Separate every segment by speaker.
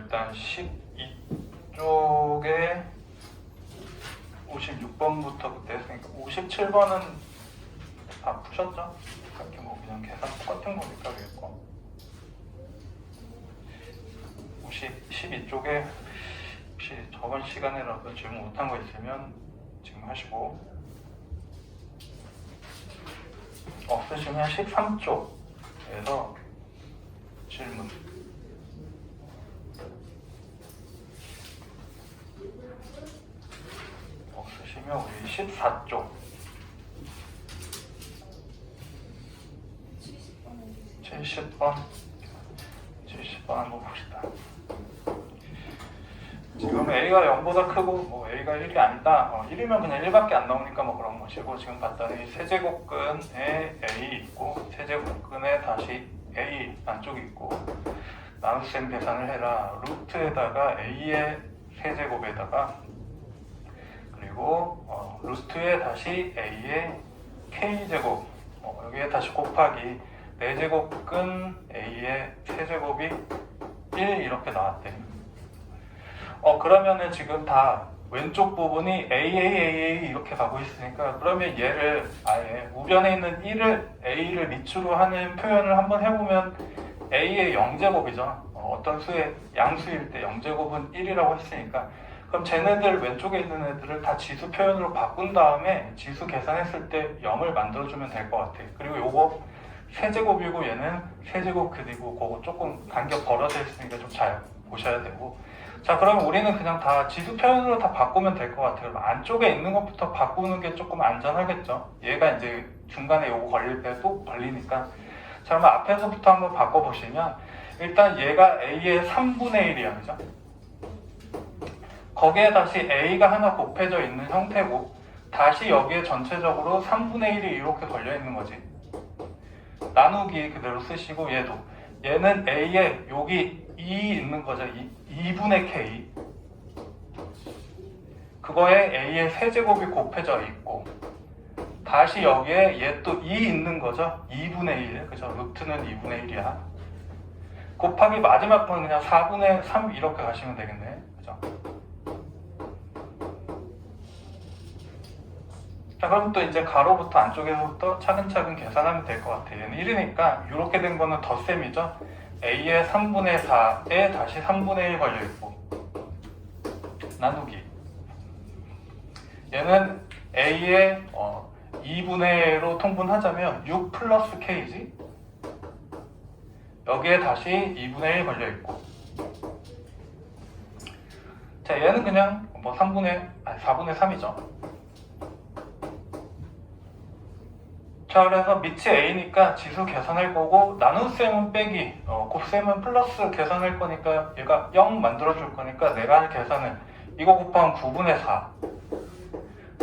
Speaker 1: 일단 12쪽에 56번부터 그때 했으니까 57번은 다 푸셨죠? 이렇게 뭐 그냥 계산 똑같은 거니까 되겠고 12쪽에 혹시 저번 시간에라도 질문 못한 거 있으면 지금 하시고 없으시면 13쪽에서 질문 없으시면 우리 14쪽 70번 한번 봅시다. 지금 A가 0보다 크고 뭐 A가 1이 아니다. 1이면 그냥 1밖에 안 나오니까 뭐 그런 것이고 지금 봤더니 세제곱근에 A 있고 세제곱근에 다시 A 안쪽이 있고 나눗셈 계산을 해라. 루트에다가 A의 세제곱에다가 그리고 루트에 다시 A의 K제곱 여기에 다시 곱하기 4제곱근 A의 세제곱이 1 이렇게 나왔대. 그러면은 지금 다 왼쪽 부분이 A 이렇게 가고 있으니까 그러면 얘를 아예 우변에 있는 1을 A를 밑으로 하는 표현을 한번 해보면 A의 0제곱이죠. 어떤 수의 양수일 때 0제곱은 1이라고 했으니까 그럼 쟤네들 왼쪽에 있는 애들을 다 지수 표현으로 바꾼 다음에 지수 계산했을 때 0을 만들어주면 될 것 같아. 그리고 요거 세제곱이고 얘는 세제곱 그리고 그거 조금 간격 벌어져 있으니까 좀 잘 보셔야 되고 자 그러면 우리는 그냥 다 지수 표현으로 다 바꾸면 될 것 같아요. 안쪽에 있는 것부터 바꾸는 게 조금 안전하겠죠. 얘가 이제 중간에 요거 걸릴 때 또 걸리니까 자 그러면 앞에서부터 한번 바꿔보시면 일단 얘가 A의 3분의 1이야 그죠? 거기에 다시 A가 하나 곱해져 있는 형태고 다시 여기에 전체적으로 3분의 1이 이렇게 걸려 있는 거지. 나누기 그대로 쓰시고 얘는 A에 여기 2 있는 거죠. 2분의 K 그거에 A의 세제곱이 곱해져 있고 다시 여기에 얘 또 2 있는 거죠. 2분의 1 그죠? 루트는 2분의 1이야 곱하기 마지막 건 그냥 4분의 3 이렇게 가시면 되겠네 그죠? 자 그럼 또 이제 가로부터 안쪽에서부터 차근차근 계산하면 될 것 같아요. 얘는 1이니까 이렇게 된 거는 덧셈이죠. A의 3분의 4에 다시 3분의 1 걸려있고 나누기 얘는 A의 2분의 1로 통분하자면 6 플러스 K지 여기에 다시 2분의 1 걸려있고 자 얘는 그냥 뭐 4분의 3이죠. 자 그래서 밑이 A니까 지수 계산할 거고 나눗셈은 빼기 곱셈은 플러스 계산할 거니까 얘가 0 만들어 줄 거니까 내가 할 계산은 이거 곱하면 9분의 4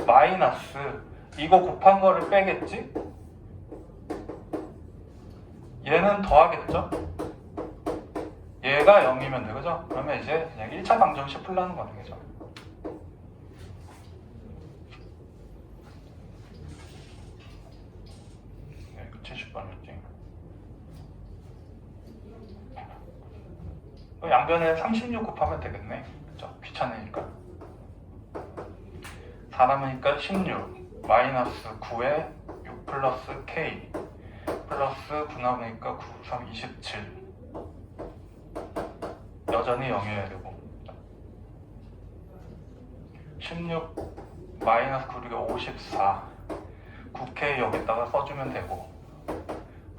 Speaker 1: 마이너스 이거 곱한 거를 빼겠지? 얘는 더하겠죠? 얘가 0이면 돼 그죠? 그러면 이제 그냥 1차 방정식 풀라는 거네 그죠? 네, 70번이었지. 양변에 36 곱하면 되겠네 그죠? 귀찮으니까 4 남으니까 16 마이너스 9에 6 플러스 K 플러스 9 남으니까 9, 3, 27 여전히 0이어야 되고 16 마이너스 9, 54 9K 여기다가 써주면 되고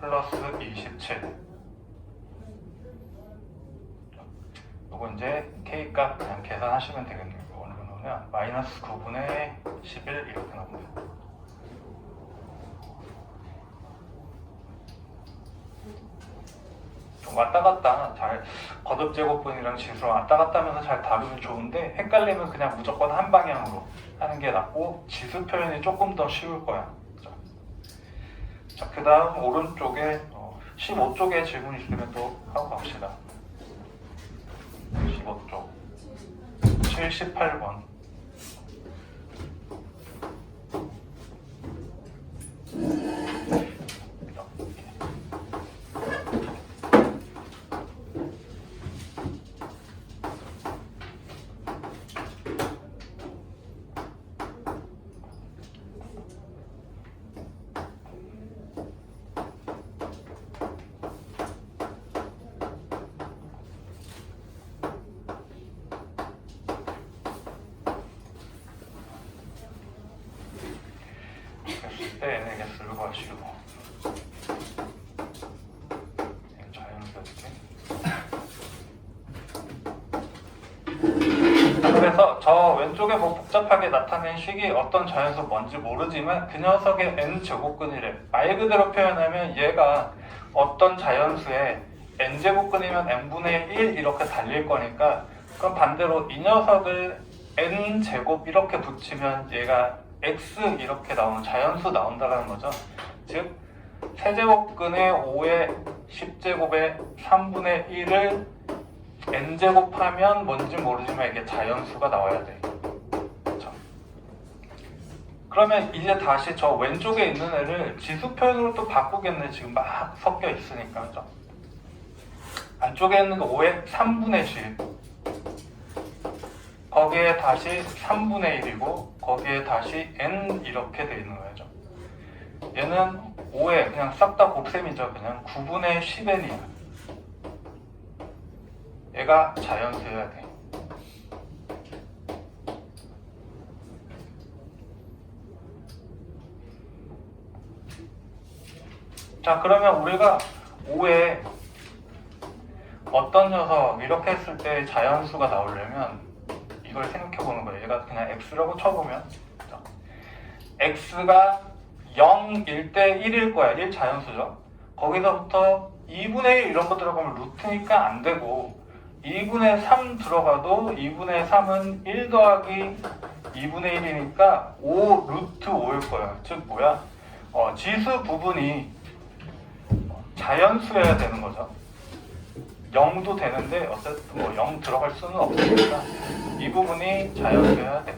Speaker 1: 플러스 27 요거 이제 K 값 그냥 계산하시면 되겠네요. 어느 정도면 마이너스 9분의 11 이렇게 나옵니다. 좀 왔다 갔다 잘 거듭제곱분이랑 지수랑 왔다 갔다 하면서 잘 다루면 좋은데 헷갈리면 그냥 무조건 한 방향으로 하는 게 낫고 지수 표현이 조금 더 쉬울 거야. 자, 그 다음 오른쪽에 15쪽에 질문 있으면 또 하고 갑시다. 15쪽 78번 저 왼쪽에 뭐 복잡하게 나타낸 식이 어떤 자연수 뭔지 모르지만 그 녀석의 n제곱근이래. 말 그대로 표현하면 얘가 어떤 자연수의 n제곱근이면 n분의 1 이렇게 달릴 거니까, 그럼 반대로 이 녀석을 n제곱 이렇게 붙이면 얘가 x 이렇게 나오는 자연수 나온다는 거죠. 즉 세제곱근의 5의 10제곱의 3분의 1을 n제곱하면 뭔지 모르지만 이게 자연수가 나와야 돼. 그렇죠? 그러면 이제 다시 저 왼쪽에 있는 애를 지수 표현으로 또 바꾸겠네. 지금 막 섞여 있으니까. 그렇죠? 안쪽에 있는 거 5의 3분의 10, 거기에 다시 3분의 1이고 거기에 다시 n 이렇게 돼 있는 거죠. 얘는 5에 그냥 싹 다 곱셈이죠. 그냥 9분의 10n이야. 얘가 자연수여야 돼. 자, 그러면 우리가 5에 어떤 녀석 이렇게 했을 때 자연수가 나오려면 이걸 생각해 보는 거예요. 얘가 그냥 x라고 쳐보면, 그렇죠? x가 0일 때 1일 거야. 1 자연수죠. 거기서부터 2분의 1 이런 거 들어가면 루트니까 안 되고, 2분의 3 들어가도 2분의 3은 1 더하기 2분의 1이니까 5 루트 5일 거야. 즉 뭐야? 지수 부분이 자연수여야 되는 거죠. 0도 되는데 어쨌든 뭐 0 들어갈 수는 없으니까 이 부분이 자연수여야 돼.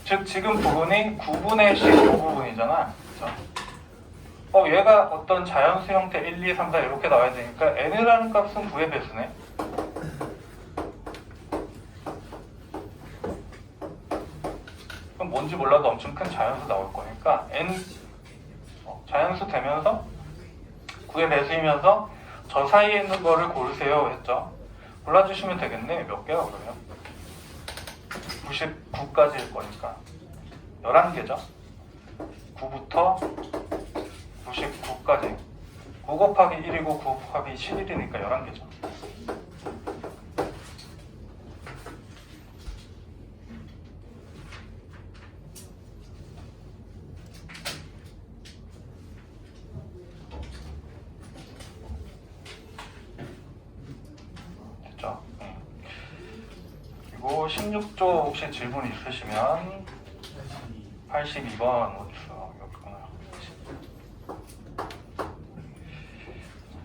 Speaker 1: 즉 지금 부분이 9분의 15 부분이잖아. 그렇죠? 얘가 어떤 자연수 형태 1, 2, 3, 4 이렇게 나와야 되니까 n이라는 값은 9의 배수네. 그럼 뭔지 몰라도 엄청 큰 자연수 나올 거니까 n 자연수 되면서 9의 배수이면서 저 사이에 있는 거를 고르세요 했죠. 골라주시면 되겠네. 몇 개가 그러면 99까지일 거니까 11개죠. 9부터 99까지 9 곱하기 1이고 9 곱하기 11이니까 11개죠. 됐죠? 그리고 16조 혹시 질문 있으시면 82번 어디서 여기구나.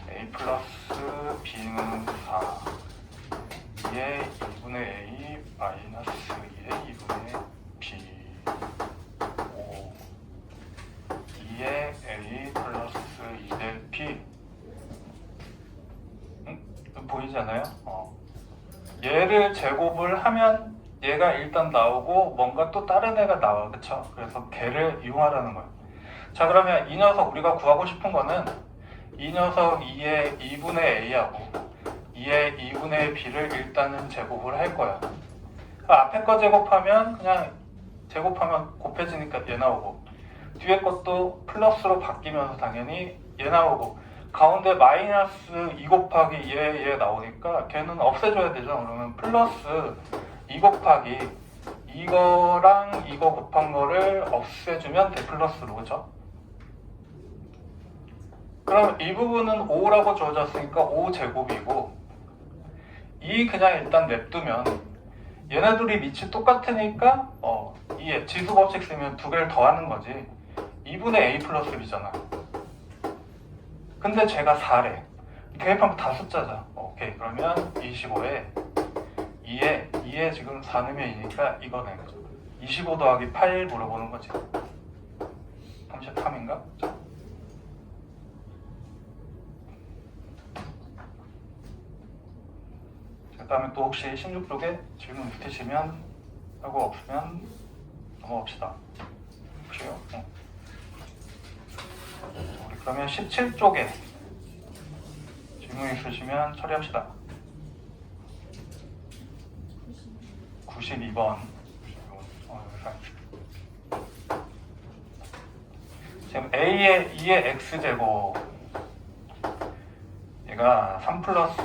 Speaker 1: a 플러스 b는 4 2의 2분의 a 마이너스 2의 2분의 b 5 2의 a 플러스 2의 b. 보이지 않아요? 얘를 제곱을 하면 얘가 일단 나오고 뭔가 또 다른 애가 나와. 그쵸? 그래서 걔를 이용하라는 거예요. 자, 그러면 이 녀석 우리가 구하고 싶은 거는 이 녀석 2의 2분의 a하고 2의 2분의 b를 일단은 제곱을 할 거야. 앞에 거 제곱하면 그냥 제곱하면 곱해지니까 얘 나오고, 뒤에 것도 플러스로 바뀌면서 당연히 얘 나오고, 가운데 마이너스 2 곱하기 얘 나오니까 걔는 없애줘야 되죠. 그러면 플러스 2 곱하기 이거랑 이거 곱한 거를 없애주면 돼. 플러스로. 그죠? 그럼 이 부분은 5라고 주어졌으니까 5제곱이고, 이 그냥 일단 냅두면 얘네들이 밑이 똑같으니까 이 지수 법칙 쓰면 두 개를 더하는 거지. 2분의 a 플러스 b잖아. 근데 제가 4래. 대입하면 다 숫자죠. 오케이. 그러면 25에 2에 지금 4 넣으면 2니까 이거네. 25 더하기 8 물어보는 거지. 33인가? 그 다음에 또 혹시 16쪽에 질문 있으시면 하고 없으면 넘어갑시다. 혹시요? 우리 그러면 17쪽에 질문 있으시면 처리합시다. 92번. 지금 a의 2의 x제곱, 얘가 3 플러스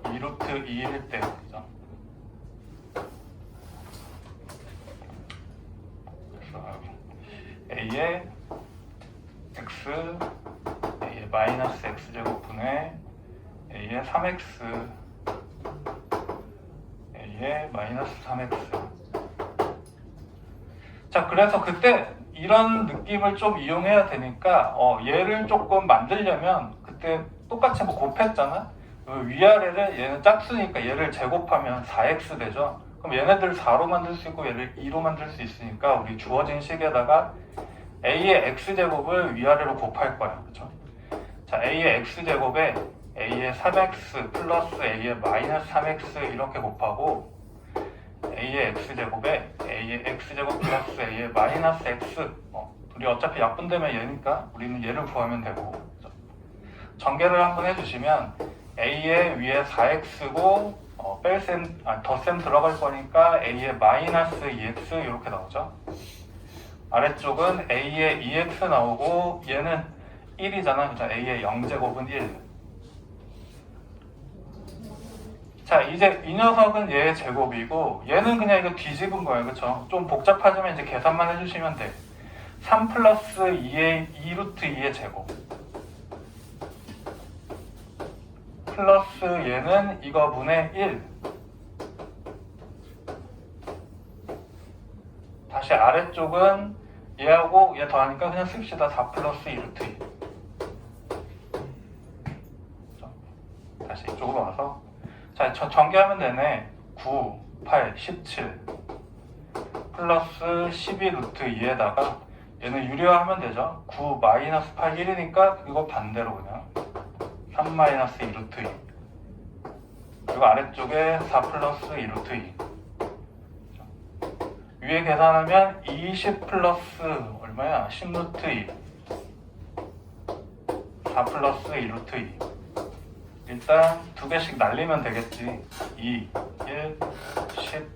Speaker 1: 2루트 2일 때, 그죠? a의 x, a의 마이너스 x제곱분의 a의 3x, a의 마이너스 3x. 자, 그래서 그때 이런 느낌을 좀 이용해야 되니까 얘를 조금 만들려면 그때 똑같이 뭐 곱했잖아. 위아래를 얘는 짝수니까 얘를 제곱하면 4x 되죠. 그럼 얘네들 4로 만들 수 있고 얘를 2로 만들 수 있으니까 우리 주어진 식에다가 a의 x제곱을 위아래로 곱할 거야. 그쵸? 자, a의 x제곱에 a의 3x 플러스 a의 마이너스 3x 이렇게 곱하고 a의 x제곱에 a의 x제곱 플러스 a의 마이너스 x, 둘이 어차피 약분되면 얘니까 우리는 얘를 구하면 되고, 그렇죠? 전개를 한번 해주시면 a의 위에 4x고 덧셈 들어갈 거니까 a의 마이너스 2x 이렇게 나오죠. 아래쪽은 a의 2x 나오고 얘는 1이잖아. 그렇죠? a의 0제곱은 1. 자, 이제 이 녀석은 얘의 제곱이고 얘는 그냥 이거 뒤집은 거예요. 그쵸? 좀 복잡하지만 이제 계산만 해주시면 돼. 3 플러스 2루트 2의 제곱 플러스 얘는 이거분의 1. 다시 아래쪽은 얘하고 얘 더하니까 그냥 씁시다. 4 플러스 2루트 2. 다시 이쪽으로 와서 자, 전개하면 되네. 9, 8, 17 플러스 12 루트 2에다가 얘는 유리화하면 되죠. 9 마이너스 8 1이니까 이거 반대로 그냥 3 마이너스 2 루트 2 그리고 아래쪽에 4 플러스 2 루트 2 위에 계산하면 20 플러스 얼마야? 10 루트 2 4 플러스 2 루트 2 일단 두 개씩 날리면 되겠지. 2, 1, 10,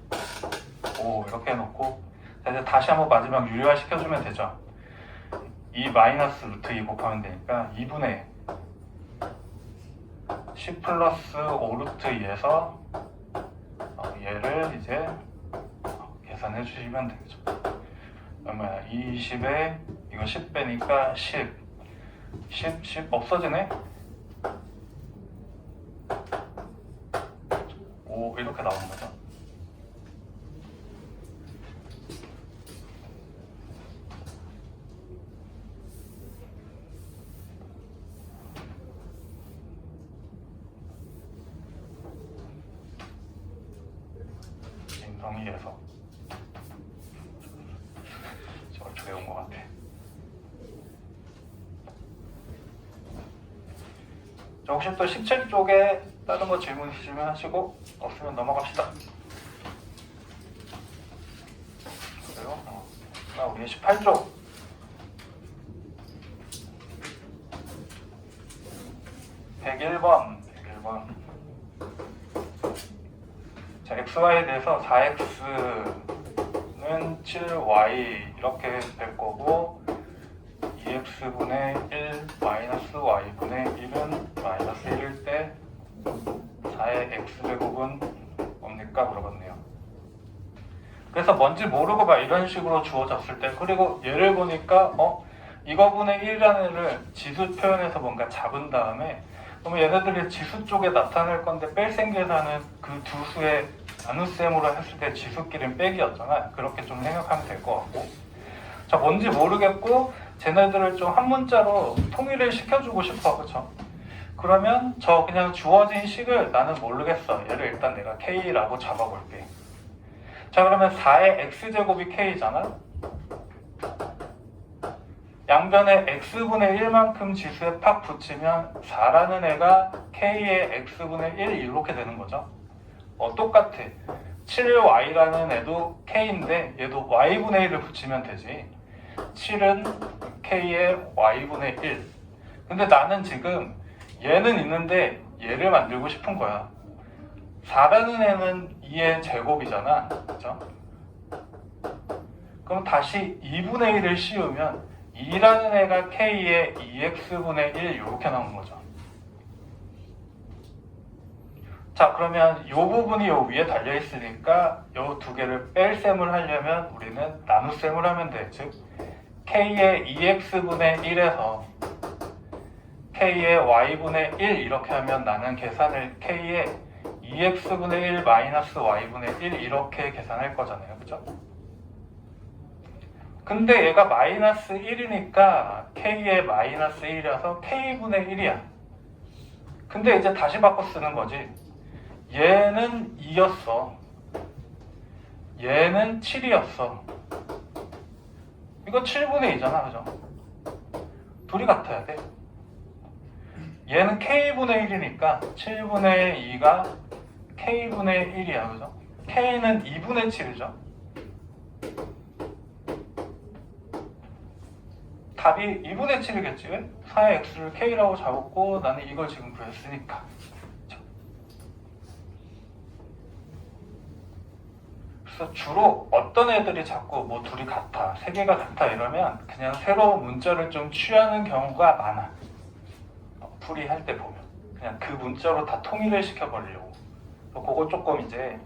Speaker 1: 5 이렇게 해놓고 자, 이제 다시 한번 마지막 유리화 시켜주면 되죠. 2 마이너스 루트 2 곱하면 되니까 2분의 10 플러스 5 루트 2에서 얘를 이제 계산해 주시면 되겠죠. 얼마야? 20에 이거 10 빼니까 10 없어지네? 5 이렇게 나오는 거죠. 진성이에서 저걸 조여온 것 같아. 자, 혹시 또 17 쪽에 다른 거 질문 있으시면 하시고 없으면 넘어갑시다. 그리고 우리 18쪽 (101번) 자, xy에 대해서 4x는 7y 이렇게 될 거고 2x분의 1 마이너스 y분의 1은 마이너스 1일 때 4의 x제곱은 뭡니까? 물어봤네요. 그래서 뭔지 모르고 막 이런 식으로 주어졌을 때 그리고 얘를 보니까 이거분의 1이라는 애를 지수 표현해서 뭔가 잡은 다음에 그러면 얘네들이 지수 쪽에 나타낼 건데 뺄셈 계산은 그 두 수의 나눗셈으로 했을 때 지수끼리는 빼기였잖아. 그렇게 좀 생각하면 될 것 같고 자, 뭔지 모르겠고 쟤네들을 좀 한 문자로 통일을 시켜주고 싶어. 그쵸? 그러면 저 그냥 주어진 식을 나는 모르겠어. 얘를 일단 내가 K라고 잡아볼게. 자, 그러면 4의 X제곱이 K잖아? 양변에 X분의 1만큼 지수에 팍 붙이면 4라는 애가 K의 X분의 1 이렇게 되는 거죠. 똑같아. 7y라는 애도 K인데 얘도 Y분의 1을 붙이면 되지. 7은 K의 Y분의 1. 근데 나는 지금 얘는 있는데 얘를 만들고 싶은 거야. 4라는 애는 2의 제곱이잖아. 그죠? 그럼 다시 2분의 1을 씌우면 2라는 애가 K의 2x분의 1 이렇게 나오는 거죠. 자, 그러면 이 부분이 요 위에 달려있으니까 요 두 개를 뺄셈을 하려면 우리는 나눗셈을 하면 돼. 즉 k의 2x분의 1에서 k의 y분의 1 이렇게 하면 나는 계산을 k의 2x분의 1 마이너스 y분의 1 이렇게 계산할 거잖아요. 그죠? 근데 얘가 마이너스 1이니까 k의 마이너스 1이라서 k분의 1이야. 근데 이제 다시 바꿔 쓰는 거지. 얘는 2였어. 얘는 7이었어. 이거 7분의 2잖아. 그죠? 둘이 같아야 돼. 얘는 k분의 1이니까 7분의 2가 k분의 1이야. 그죠? k는 2분의 7이죠. 답이 2분의 7이겠지. 왜? 4의 x를 k라고 잡았고 나는 이걸 지금 구했으니까. 그쵸? 그래서 주로 어떤 애들이 자꾸 뭐 둘이 같아, 세 개가 같아 이러면 그냥 새로운 문자를 좀 취하는 경우가 많아. 풀이할 때 보면 그냥 그 문자로 다 통일을 시켜버리려고. 그거 조금 이제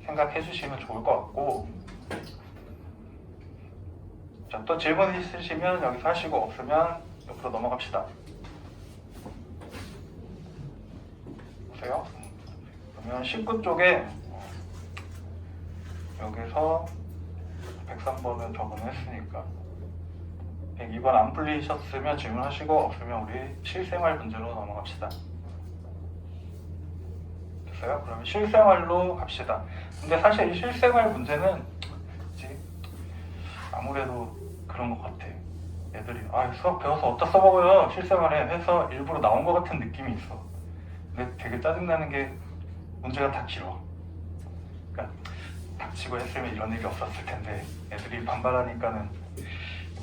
Speaker 1: 생각해 주시면 좋을 것 같고. 자, 또 질문 있으시면 여기서 하시고 없으면 옆으로 넘어갑시다. 보세요. 그러면 19쪽에 여기서 103번은 적응을 했으니까 102번 안 풀리셨으면 질문하시고 없으면 우리 실생활 문제로 넘어갑시다. 됐어요? 그러면 실생활로 갑시다. 근데 사실 이 실생활 문제는 아무래도 그런 것 같아. 애들이 수학 배워서 어디다 써먹어요 실생활에 해서 일부러 나온 것 같은 느낌이 있어. 근데 되게 짜증나는 게 문제가 다 길어. 그러니까 닥치고 했으면 이런 일이 없었을 텐데 애들이 반발하니까는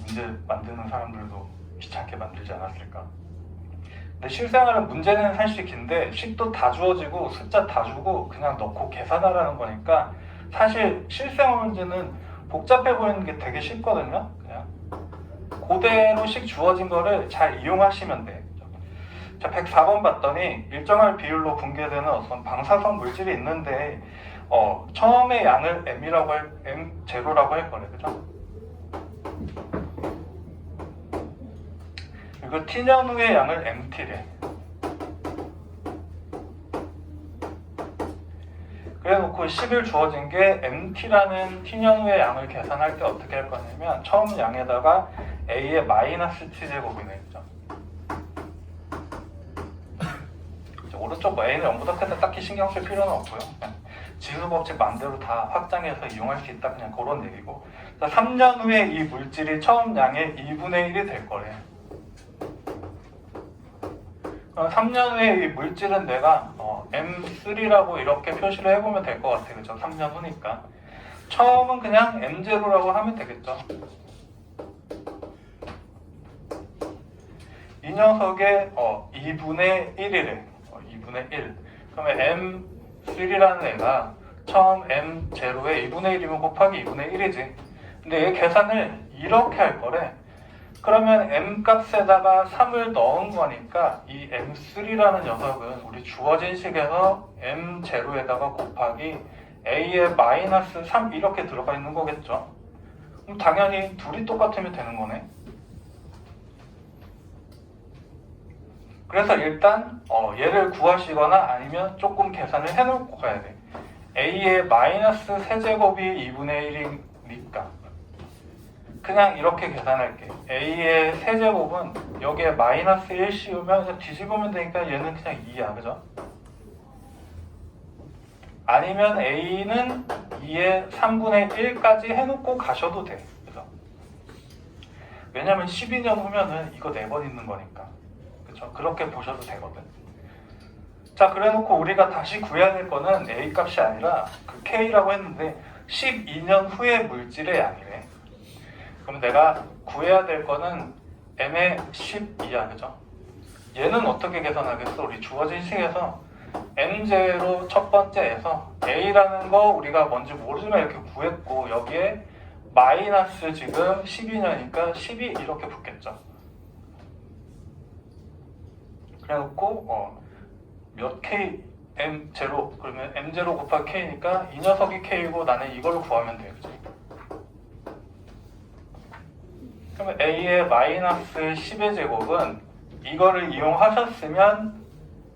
Speaker 1: 문제 만드는 사람들도 귀찮게 만들지 않았을까. 근데 실생활은 문제는 사실 긴데 식도 다 주어지고 숫자 다 주고 그냥 넣고 계산하라는 거니까 사실 실생활 문제는 복잡해 보이는 게 되게 쉽거든요. 그냥 그대로 식 주어진 거를 잘 이용하시면 돼. 자, 104번 봤더니 일정한 비율로 분解되는 어떤 방사성 물질이 있는데 처음에 양을 M0라고 할 거래. 그죠? 그리고 T년 후의 양을 MT래. 그래놓고 10일 주어진 게 MT라는 T년 후의 양을 계산할 때 어떻게 할 거냐면 처음 양에다가 A의 마이너스 T제곱이네. 그죠? 오른쪽 A는 0보다 크다 딱히 신경 쓸 필요는 없고요. 지수법칙 맘대로 다 확장해서 이용할 수 있다. 그냥 그런 얘기고. 3년 후에 이 물질이 처음 양의 2분의 1이 될 거래. 3년 후에 이 물질은 내가 M3라고 이렇게 표시를 해보면 될 것 같아요. 그죠? 3년 후니까. 처음은 그냥 M0라고 하면 되겠죠. 이 녀석의 2분의 1이래. 2분의 1. 그러면 M3라는 애가 처음 M0에 2분의 1이면 곱하기 2분의 1이지. 근데 얘 계산을 이렇게 할 거래. 그러면 M 값에다가 3을 넣은 거니까 이 M3라는 녀석은 우리 주어진 식에서 M0에다가 곱하기 A의 마이너스 3 이렇게 들어가 있는 거겠죠. 그럼 당연히 둘이 똑같으면 되는 거네. 그래서 일단 얘를 구하시거나 아니면 조금 계산을 해놓고 가야 돼. A의 마이너스 세제곱이 2분의 1이니까 그냥 이렇게 계산할게. A의 세제곱은 여기에 마이너스 1 씌우면 그냥 뒤집으면 되니까 얘는 그냥 2야. 그죠? 아니면 A는 2의 3분의 1까지 해놓고 가셔도 돼. 그죠? 왜냐면 12년 후면은 이거 4번 있는 거니까. 그죠? 그렇게 보셔도 되거든. 자, 그래 놓고 우리가 다시 구해야 될 거는 A 값이 아니라 그 K라고 했는데 12년 후의 물질의 양이래. 그럼 내가 구해야 될 거는 M의 12야. 그죠? 얘는 어떻게 계산하겠어? 우리 주어진 식에서 M0 첫 번째에서 A라는 거 우리가 뭔지 모르지만 이렇게 구했고 여기에 마이너스 지금 12년이니까 12 이렇게 붙겠죠. 그래 놓고 몇 K M0 그러면 M0 곱하기 K니까 이 녀석이 K고 나는 이걸 구하면 돼요. 그죠? 그럼 a의 마이너스 10의 제곱은 이거를 이용하셨으면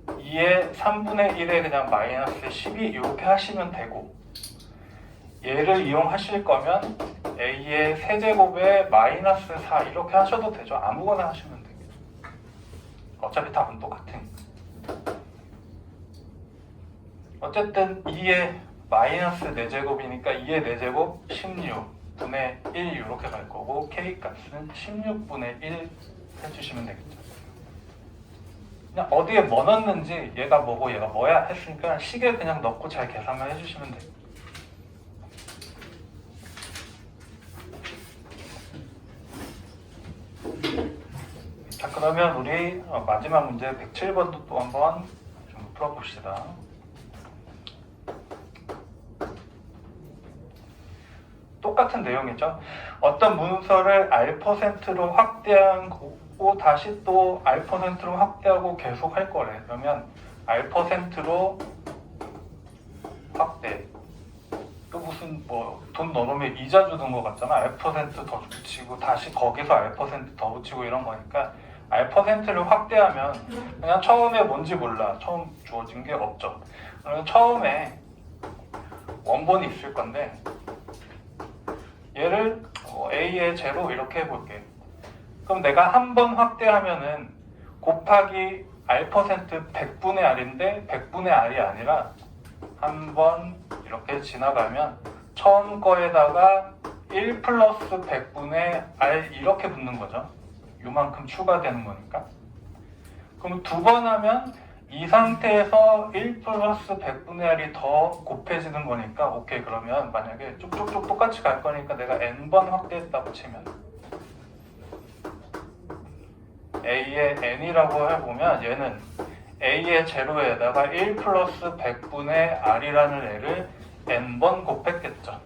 Speaker 1: 2의 3분의 1에 그냥 마이너스 12 이렇게 하시면 되고, 얘를 이용하실 거면 a의 세제곱에 마이너스 4 이렇게 하셔도 되죠. 아무거나 하시면 됩니다. 어차피 답은 똑같으니까. 어쨌든 2의 마이너스 4제곱이니까 2의 4제곱 16분의 1 이렇게 갈 거고, k 값은 16분의 1 해주시면 되겠죠. 그냥 어디에 뭐 넣는지, 얘가 뭐고 얘가 뭐야 했으니까 식에 그냥 넣고 잘 계산만 해주시면 돼요. 자, 그러면 우리 마지막 문제 107번도 또 한번 좀 풀어봅시다. 똑같은 내용이죠. 어떤 문서를 R%로 확대하고 다시 또 R%로 확대하고 계속 할 거래. 그러면 R%로 확대. 또 무슨 뭐 돈 넣어놓으면 이자 주는 거 같잖아. R%더 붙이고 다시 거기서 R%더 붙이고 이런 거니까 R%를 확대하면 그냥 처음에 뭔지 몰라. 처음 주어진 게 없죠. 그러면 처음에 원본이 있을 건데 얘를 A의 제로 이렇게 해볼게. 그럼 내가 한 번 확대하면은 곱하기 R% 100분의 R인데 100분의 R이 아니라 한 번 이렇게 지나가면 처음 거에다가 1 플러스 100분의 R 이렇게 붙는 거죠. 요만큼 추가되는 거니까. 그럼 두 번 하면 이 상태에서 1 플러스 100분의 R이 더 곱해지는 거니까 오케이. 그러면 만약에 쭉쭉쭉 똑같이 갈 거니까 내가 n번 확대했다고 치면 A의 n이라고 해보면 얘는 A의 제로에다가 1 플러스 100분의 R이라는 애를 n번 곱했겠죠.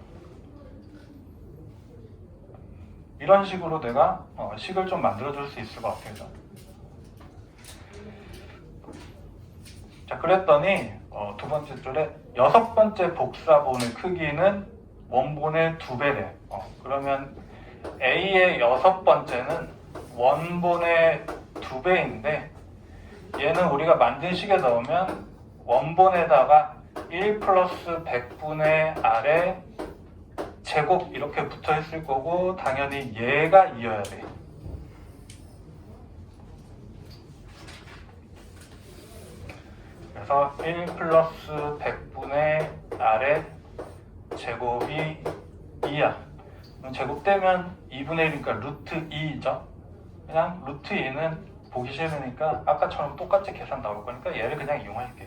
Speaker 1: 이런 식으로 내가 식을 좀 만들어줄 수 있을 것 같아요. 자, 그랬더니 두 번째 줄에 여섯 번째 복사본의 크기는 원본의 2배래. 그러면 A의 여섯 번째는 원본의 2배인데 얘는 우리가 만든 식에 넣으면 원본에다가 1 플러스 100분의 R의 제곱 이렇게 붙어 있을 거고 당연히 얘가 이어야 돼. 그래서 1 플러스 100분의 R의 제곱이 2야. 제곱되면 2분의 1이니까 루트 2죠. 그냥 루트 2는 보기 싫으니까 아까처럼 똑같이 계산 나올 거니까 얘를 그냥 이용할게.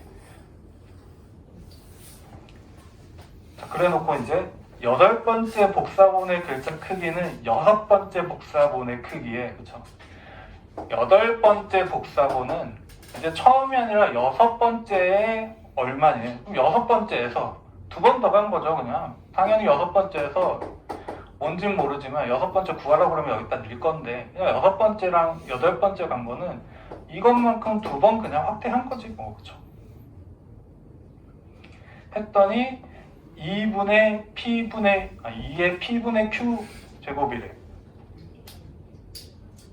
Speaker 1: 자, 그래 놓고 이제 여덟 번째 복사본의 글자 크기는 여섯 번째 복사본의 크기에, 그쵸? 여덟 번째 복사본은 이제 처음이 아니라 여섯 번째에 얼마니? 그럼 여섯 번째에서 두 번 더 간 거죠, 그냥. 당연히 여섯 번째에서 뭔진 모르지만 여섯 번째 구하라고 그러면 여기다 넣을 건데 그냥 여섯 번째랑 여덟 번째 간 거는 이것만큼 두 번 그냥 확대한 거지 뭐, 그쵸? 했더니 2의 P분의 Q 제곱이래.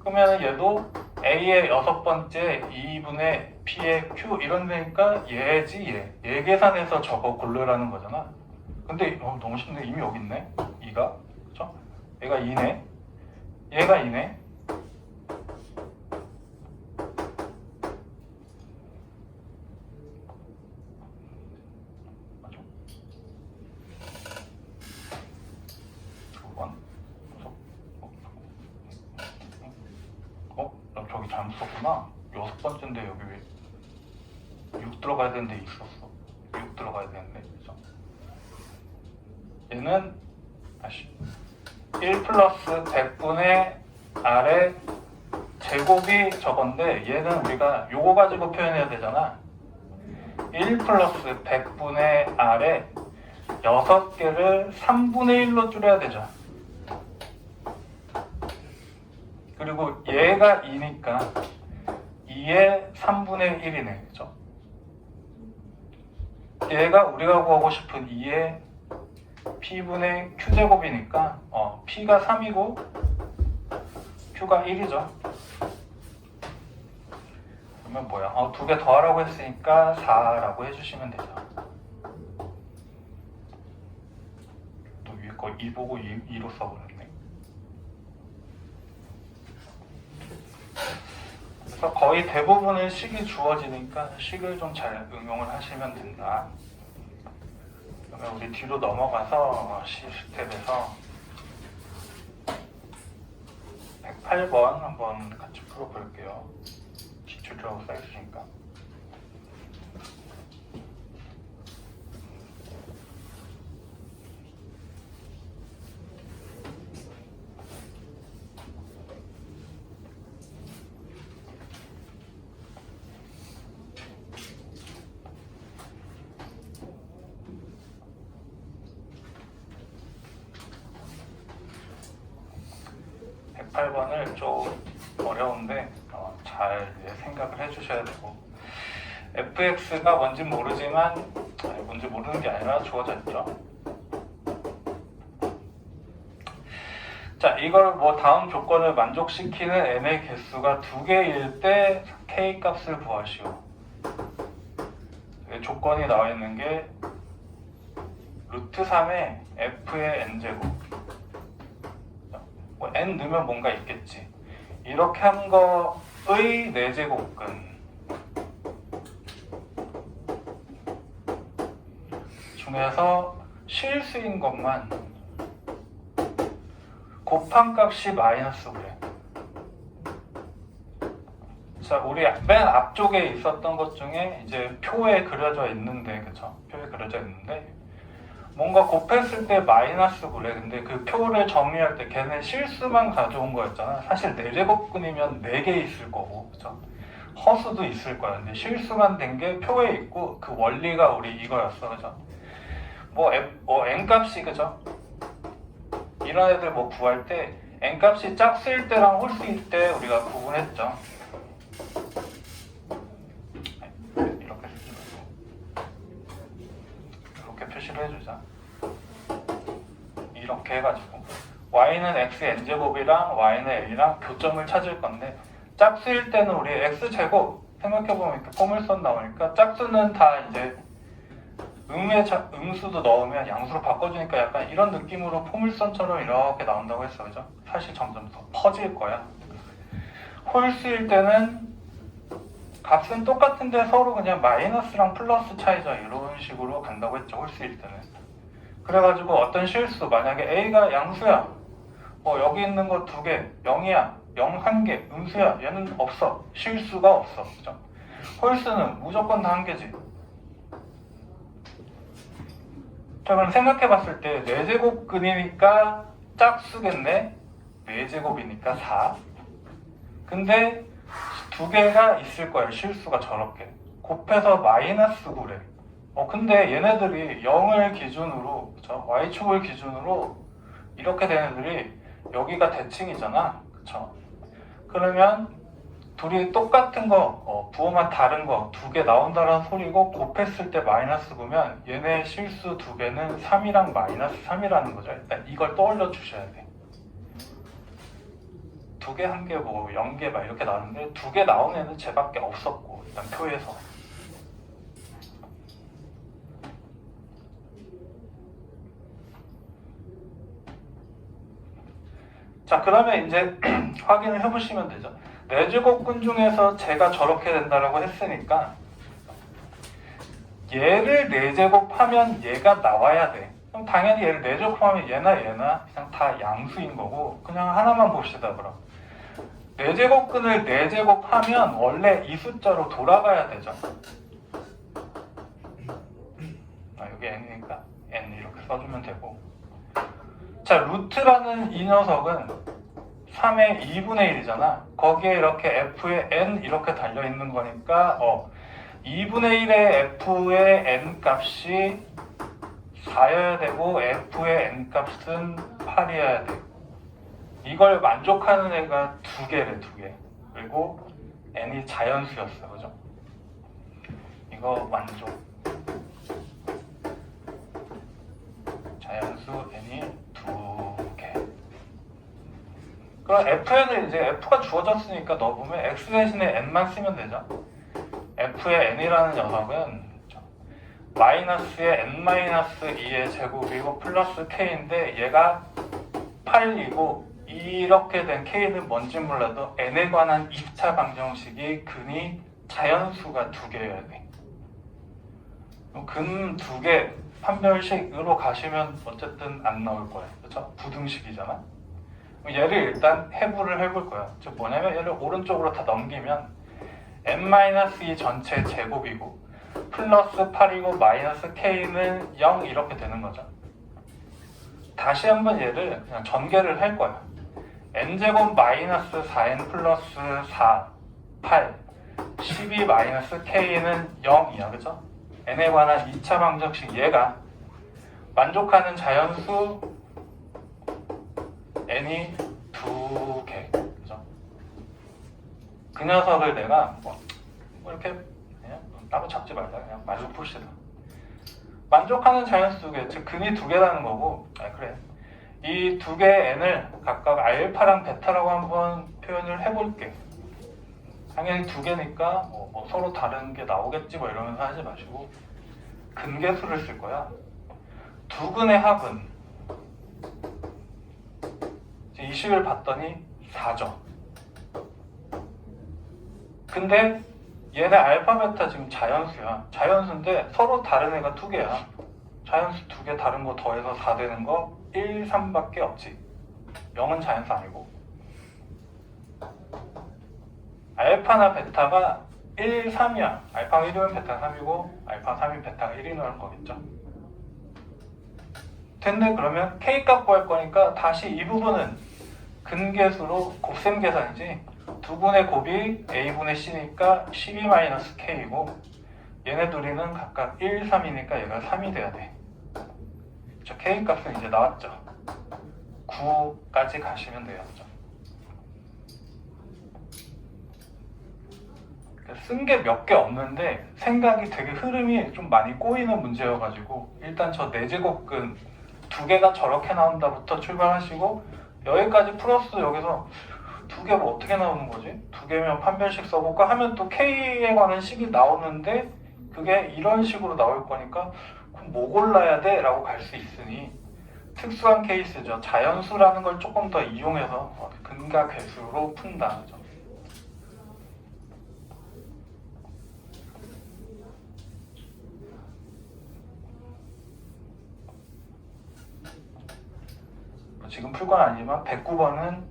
Speaker 1: 그러면 얘도 A의 여섯 번째 2분의 P의 Q 이런 데니까 얘지 얘 계산해서 저거 고르라는 거잖아. 근데 너무 쉽네. 이미 여기 있네. 2가. 그쵸? 얘가 2네. 얘가 2네. 맞죠? 두 번. 저기 잘못 썼구나. 여섯 번째인데 여기 왜 6 들어가야 되는데 있었어. 6 들어가야 되는데. 그죠? 얘는 다시 1 플러스 100분의 R의 제곱이 저건데 얘는 우리가 요거 가지고 표현해야 되잖아. 1 플러스 100분의 R의 6개를 3분의 1로 줄여야 되죠. 그리고 얘가 2니까 2의 3분의 1이네. 그죠? 얘가 우리가 구하고 싶은 2의 P분의 Q제곱이니까 P가 3이고 q가 1이죠. 그러면 뭐야? 두 개 더하라고 했으니까 4라고 해주시면 되죠. 또 위에 거 2 보고 2로 써버렸네. 그래서 거의 대부분은 식이 주어지니까 식을 좀 잘 응용을 하시면 된다. 그러면 우리 뒤로 넘어가서 시스템에서 108번 한번 같이 풀어볼게요. 기출이라고 써있으니까. 좀 어려운데 잘 생각을 해주셔야 되고, fx가 뭔지 모르지만 뭔지 모르는 게 아니라 주어져 있죠. 자, 이걸 뭐 다음 조건을 만족시키는 n의 개수가 2개일 때 k 값을 구하시오. 조건이 나와 있는 게 루트 3의 f의 n제곱, 뭐 n 넣으면 뭔가 있겠지. 이렇게 한 거의 4제곱근 중에서 실수인 것만 곱한 값이 마이너스 그래. 자, 우리 맨 앞쪽에 있었던 것 중에 이제 표에 그려져 있는데, 그쵸? 표에 그려져 있는데 뭔가 곱했을 때 마이너스 그래. 근데 그 표를 정리할 때 걔는 실수만 가져온 거였잖아. 사실 4제곱근이면 4개 있을 거고, 그쵸? 허수도 있을 거야. 근데 실수만 된 게 표에 있고, 그 원리가 우리 이거였어, 그죠? n값이, 그죠? 이런 애들 뭐 구할 때 n값이 짝수일 때랑 홀수일 때 우리가 구분했죠. 이렇게 표시를 해주자. 이렇게 해가지고 y는 x n제곱이랑 y는 a랑 교점을 찾을 건데, 짝수일 때는 우리 x제곱 생각해보면 이렇게 포물선 나오니까, 짝수는 다 이제 음수도 넣으면 양수로 바꿔주니까 약간 이런 느낌으로 포물선처럼 이렇게 나온다고 했어, 그죠? 사실 점점 더 퍼질 거야. 홀수일 때는 값은 똑같은데 서로 그냥 마이너스랑 플러스 차이죠. 이런 식으로 간다고 했죠, 홀수일 때는. 그래가지고 어떤 실수, 만약에 a가 양수야, 여기 있는 거 2개, 0이야, 0 1개, 음수야, 얘는 없어. 실수가 없어, 그죠? 홀수는 무조건 다 1개지. 자, 그럼 생각해봤을 때 4제곱근이니까 짝수겠네. 4제곱이니까 4. 근데 2개가 있을 거야, 실수가 저렇게. 곱해서 마이너스 9래. 근데 얘네들이 0을 기준으로, 그쵸? y축을 기준으로 이렇게 된 애들이 여기가 대칭이잖아, 그쵸? 그러면 둘이 똑같은 거, 부호만 다른 거 2개 나온다는 소리고, 곱했을 때 마이너스 9면 얘네 실수 2개는 3이랑 마이너스 3이라는 거죠. 일단 이걸 떠올려 주셔야 돼. 2개, 1개, 뭐 0개 막 이렇게 나오는데 2개 나온 애는 쟤밖에 없었고, 일단 표에서. 자, 그러면 이제 확인을 해보시면 되죠. 4제곱근 중에서 제가 저렇게 된다라고 했으니까 얘를 4제곱하면 얘가 나와야 돼. 그럼 당연히 얘를 4제곱하면 얘나 그냥 다 양수인 거고, 그냥 하나만 봅시다. 그럼 4제곱근을 4제곱하면 원래 이 숫자로 돌아가야 되죠. 여기 n이니까 n 이렇게 써주면 되고, 자, 루트라는 이 녀석은 3의 2분의 1이잖아. 거기에 이렇게 f의 n 이렇게 달려있는 거니까 2분의 1의 f의 n 값이 4여야 되고 f의 n 값은 8이어야 돼. 이걸 만족하는 애가 2개래, 2개. 그리고 n이 자연수였어, 그죠? 이거 만족. 자연수 n이 2개. 그럼 fn을 이제 f가 주어졌으니까 넣어보면 x 대신에 n만 쓰면 되죠. f의 n이라는 녀석은 마이너스의 n-2의 제곱이고 플러스 k인데 얘가 8이고 이렇게 된 k는 뭔지 몰라도 n에 관한 2차 방정식이 근이 자연수가 2개여야 돼. 근 2개 판별식으로 가시면 어쨌든 안 나올 거예요. 그렇죠? 부등식이잖아. 얘를 일단 해부를 해볼 거예요. 즉 뭐냐면 얘를 오른쪽으로 다 넘기면 n-2 전체 제곱이고 플러스 8이고 마이너스 k는 0 이렇게 되는 거죠. 다시 한번 얘를 그냥 전개를 할 거예요. n제곱 마이너스 4n 플러스 4, 8, 12 마이너스 k는 0이야. 그죠? n에 관한 2차 방정식 얘가 만족하는 자연수 n이 2개. 그죠? 그 녀석을 내가 뭐 이렇게 그냥 따로 잡지 말자. 그냥 말로 푸시다. 만족하는 자연수 2개, 즉 근이 2개라는 거고, 그래. 이 2개의 n을 각각 알파랑 베타라고 한번 표현을 해볼게. 당연히 2개니까 뭐 서로 다른 게 나오겠지 뭐 이러면서 하지 마시고 근계수를 쓸 거야. 두 근의 합은 이 식을 봤더니 4죠. 근데 얘네 알파 베타 지금 자연수야. 자연수인데 서로 다른 애가 2개야. 자연수 2개 다른 거 더해서 4 되는 거 1, 3밖에 없지. 0은 자연수 아니고. 알파나 베타가 1, 3이야. 알파가 1이면 베타가 3이고 알파 3이면 베타가 1이라는 거겠죠. 근데 그러면 K 값 구할 거니까 다시 이 부분은 근계수로 곱셈 계산이지. 두 분의 곱이 A분의 C니까 12-K이고 얘네 둘이는 각각 1, 3이니까 얘가 3이 돼야 돼. 저 K 값은 이제 나왔죠. 9까지 가시면 돼요. 쓴 게 몇 개 없는데 생각이 되게 흐름이 좀 많이 꼬이는 문제여가지고 일단 저 4제곱근 2개가 저렇게 나온다부터 출발하시고 여기까지 플러스 여기서 2개 뭐 어떻게 나오는 거지? 2개면 판별식 써볼까 하면 또 K에 관한 식이 나오는데 그게 이런 식으로 나올 거니까 그럼 뭐 골라야 돼? 라고 갈 수 있으니 특수한 케이스죠. 자연수라는 걸 조금 더 이용해서 근과 괴수로 푼다. 그죠? 지금 풀 건 아니지만 109번은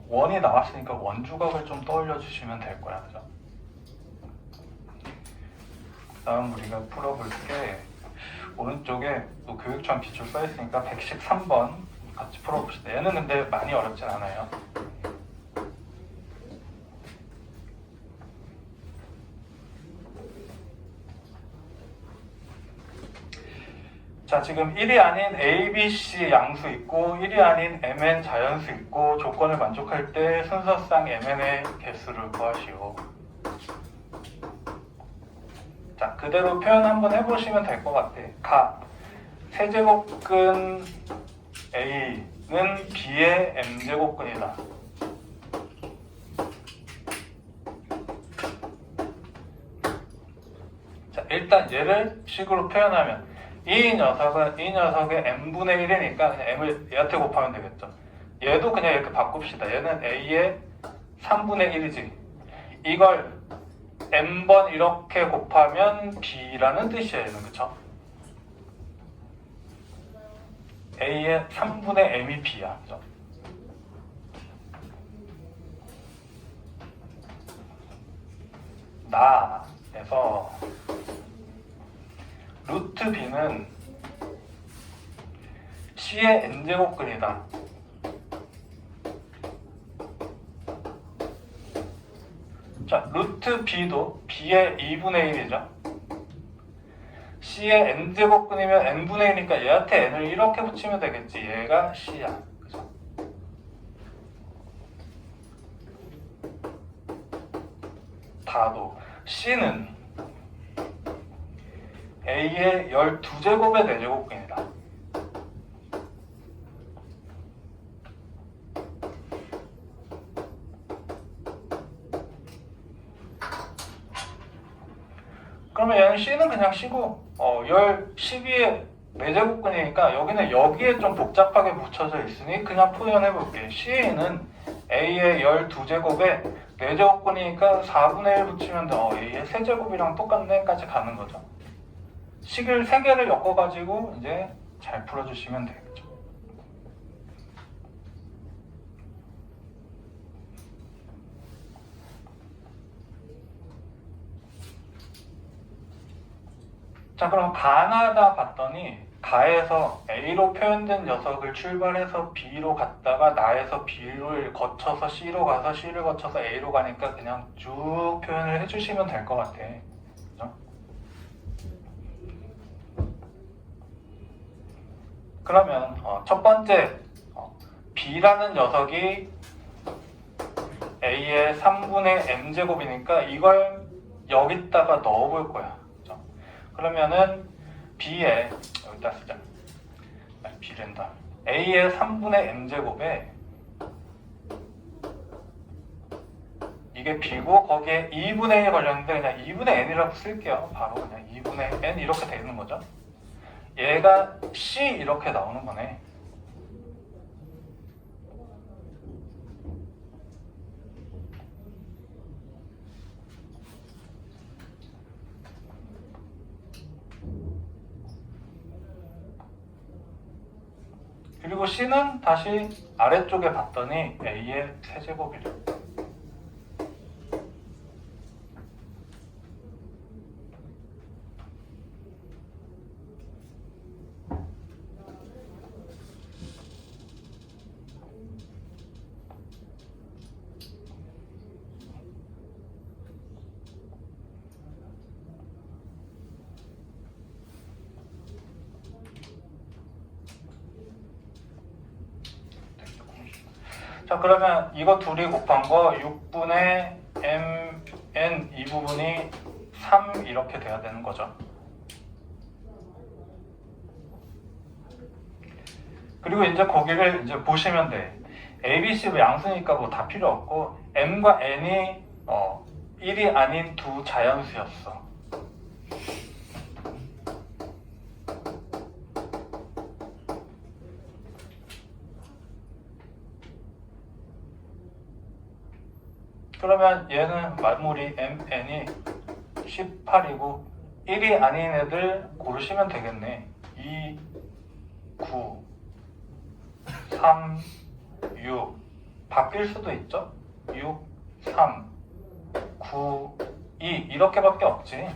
Speaker 1: 원이 나왔으니까 원주각을 좀 떠올려 주시면 될 거야. 그죠? 다음 우리가 풀어볼 게 오른쪽에 또 교육청 기출 써있으니까 113번 같이 풀어봅시다. 얘는 근데 많이 어렵진 않아요. 자, 지금 1이 아닌 A, B, C 양수 있고 1이 아닌 MN 자연수 있고 조건을 만족할 때 순서상 MN의 개수를 구하시오. 자, 그대로 표현 한번 해보시면 될 것 같아. 가 세제곱근 A는 B의 M제곱근이다. 자, 일단 얘를 식으로 표현하면 이 녀석의 n분의 1이니까 그냥 m을 얘한테 곱하면 되겠죠. 얘도 그냥 이렇게 바꿉시다. 얘는 a의 3분의 1이지. 이걸 n번 이렇게 곱하면 b라는 뜻이에요. 얘는 그쵸? a의 3분의 m이 b야. 그죠? 나에서 루트 b는 c의 n제곱근이다. 자, 루트 b도 b의 2분의 1이죠. c의 n제곱근이면 n분의 1이니까 얘한테 n을 이렇게 붙이면 되겠지. 얘가 c야. 그죠? 다도 c는 A의 12제곱의 4제곱근이다. 그러면 얘는 C는 그냥 C고 열 12의 4제곱근이니까 여기는 여기에 좀 복잡하게 붙여져 있으니 그냥 표현해 볼게. C는 A의 12제곱에 4제곱근이니까 4분의 1 붙이면 돼. A의 세제곱이랑 똑같네까지 가는 거죠. 식을 3개를 엮어가지고 이제 잘 풀어주시면 되겠죠. 자, 그럼 가나다 봤더니 가에서 A로 표현된 녀석을 출발해서 B로 갔다가 나에서 B를 거쳐서 C로 가서 C를 거쳐서 A로 가니까 그냥 쭉 표현을 해주시면 될 것 같아. 그죠? 그러면 첫 번째 B라는 녀석이 A의 3분의 M제곱이니까 이걸 여기다가 넣어볼 거야. 그죠? 그러면은 B에 여기다 쓰자. B랜다. A의 3분의 M제곱에 이게 B고 거기에 2분의 1 걸렸는데 그냥 2분의 N이라고 쓸게요. 바로 그냥 2분의 N 이렇게 돼 있는 거죠. 얘가 C 이렇게 나오는 거네. 그리고 C는 다시 아래쪽에 봤더니 A의 세제곱이래. 자, 그러면 이거 둘이 곱한 거 6분의 mn 이 부분이 3 이렇게 돼야 되는 거죠. 그리고 이제 거기를 이제 보시면 돼. A, B, C 양수니까 뭐 다 필요 없고 m과 n이 1이 아닌 두 자연수였어. 그러면 얘는 마무리 mn이 18이고 1이 아닌 애들 고르시면 되겠네. 2, 9, 3, 6 바뀔 수도 있죠. 6, 3, 9, 2 이렇게밖에 없지.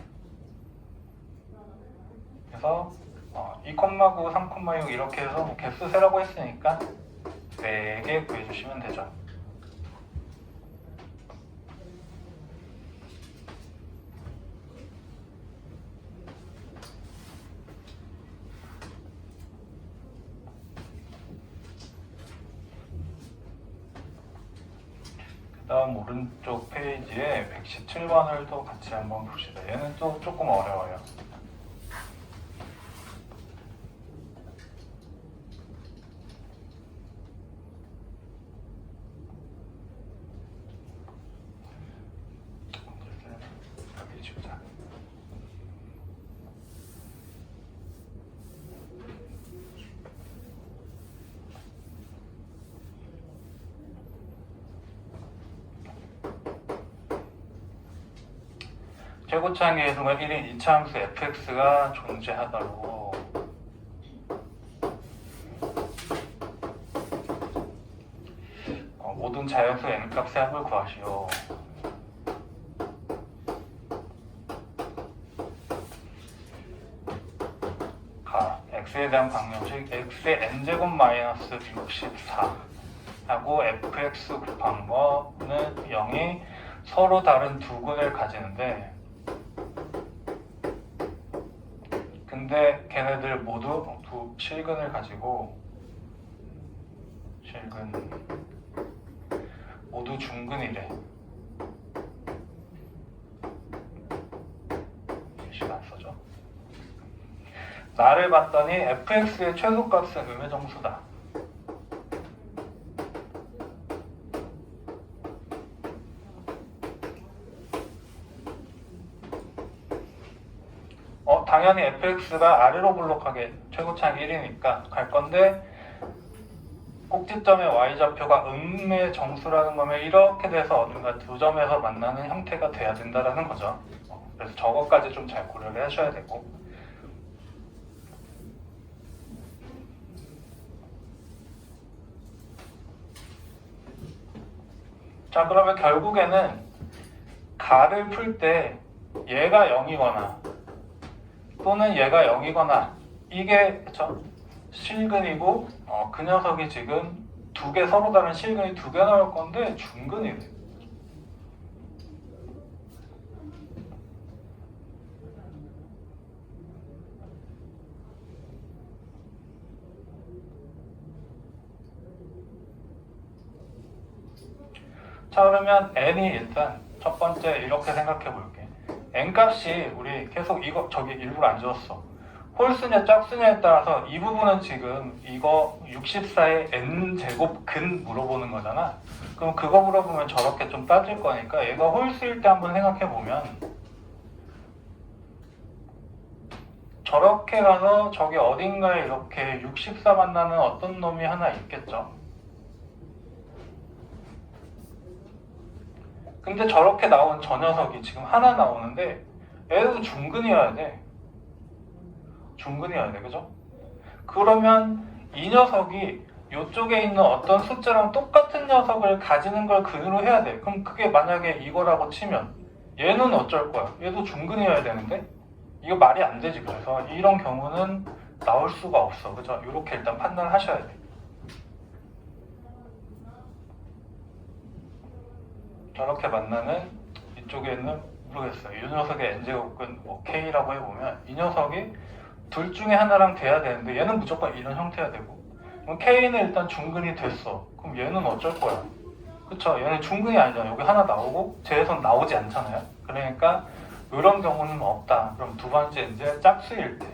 Speaker 1: 그래서 2,9, 3,6 이렇게 해서 뭐 개수 세라고 했으니까 4개 구해주시면 되죠. 다음 오른쪽 페이지에 117번을 또 같이 한번 봅시다. 얘는 또 조금 어려워요. 여기 주자. 최고차항의 해석은 1인 2차 함수 fx가 존재하다고. 모든 자연수 n값의 합을 구하시오. x에 대한 방정식 x의 n제곱 마이너스 64 하고 fx 곱한 거는 0이 서로 다른 두 근을 가지는데 근데 걔네들 모두 두 실근을 가지고 실근 모두 중근이래. 시간 써줘. 나를 봤더니 fx의 최소값은 음의 정수다. 당연히 fx가 아래로 블록하게 최고차항 1이니까 갈 건데 꼭지점의 y좌표가 음의 정수라는 거면 이렇게 돼서 어딘가 두 점에서 만나는 형태가 돼야 된다는 거죠. 그래서 저것까지 좀 잘 고려를 하셔야 되고, 자 그러면 결국에는 가를 풀 때 얘가 0이거나 또는 얘가 0이거나 이게 그쵸? 실근이고 그 녀석이 지금 두 개 서로 다른 실근이 두 개 나올 건데 중근이 돼. 자 그러면 n이 일단 첫 번째 이렇게 생각해 볼게. n 값이 우리 계속 이거 저기 일부러 안 지웠어. 홀수냐 짝수냐에 따라서 이 부분은 지금 이거 64의 n제곱 근 물어보는 거잖아. 그럼 그거 물어보면 저렇게 좀 따질 거니까 얘가 홀수일 때 한번 생각해 보면 저렇게 가서 저기 어딘가에 이렇게 64 만나는 어떤 놈이 하나 있겠죠. 근데 저렇게 나온 저 녀석이 지금 하나 나오는데 얘도 중근이어야 돼. 중근이어야 돼. 그죠? 그러면 이 녀석이 이쪽에 있는 어떤 숫자랑 똑같은 녀석을 가지는 걸 근으로 해야 돼. 그럼 그게 만약에 이거라고 치면 얘는 어쩔 거야? 얘도 중근이어야 되는데 이거 말이 안 되지. 그래서 이런 경우는 나올 수가 없어. 그죠? 이렇게 일단 판단하셔야 돼. 저렇게 만나는 이쪽에 있는 모르겠어요. 이 녀석의 n제곱근 뭐 k라고 해보면 이 녀석이 둘 중에 하나랑 돼야 되는데 얘는 무조건 이런 형태가 되고 그럼 k는 일단 중근이 됐어. 그럼 얘는 어쩔 거야? 그쵸? 얘는 중근이 아니잖아. 여기 하나 나오고 쟤에선 나오지 않잖아요. 그러니까 이런 경우는 없다. 그럼 두 번째 이제 짝수일 때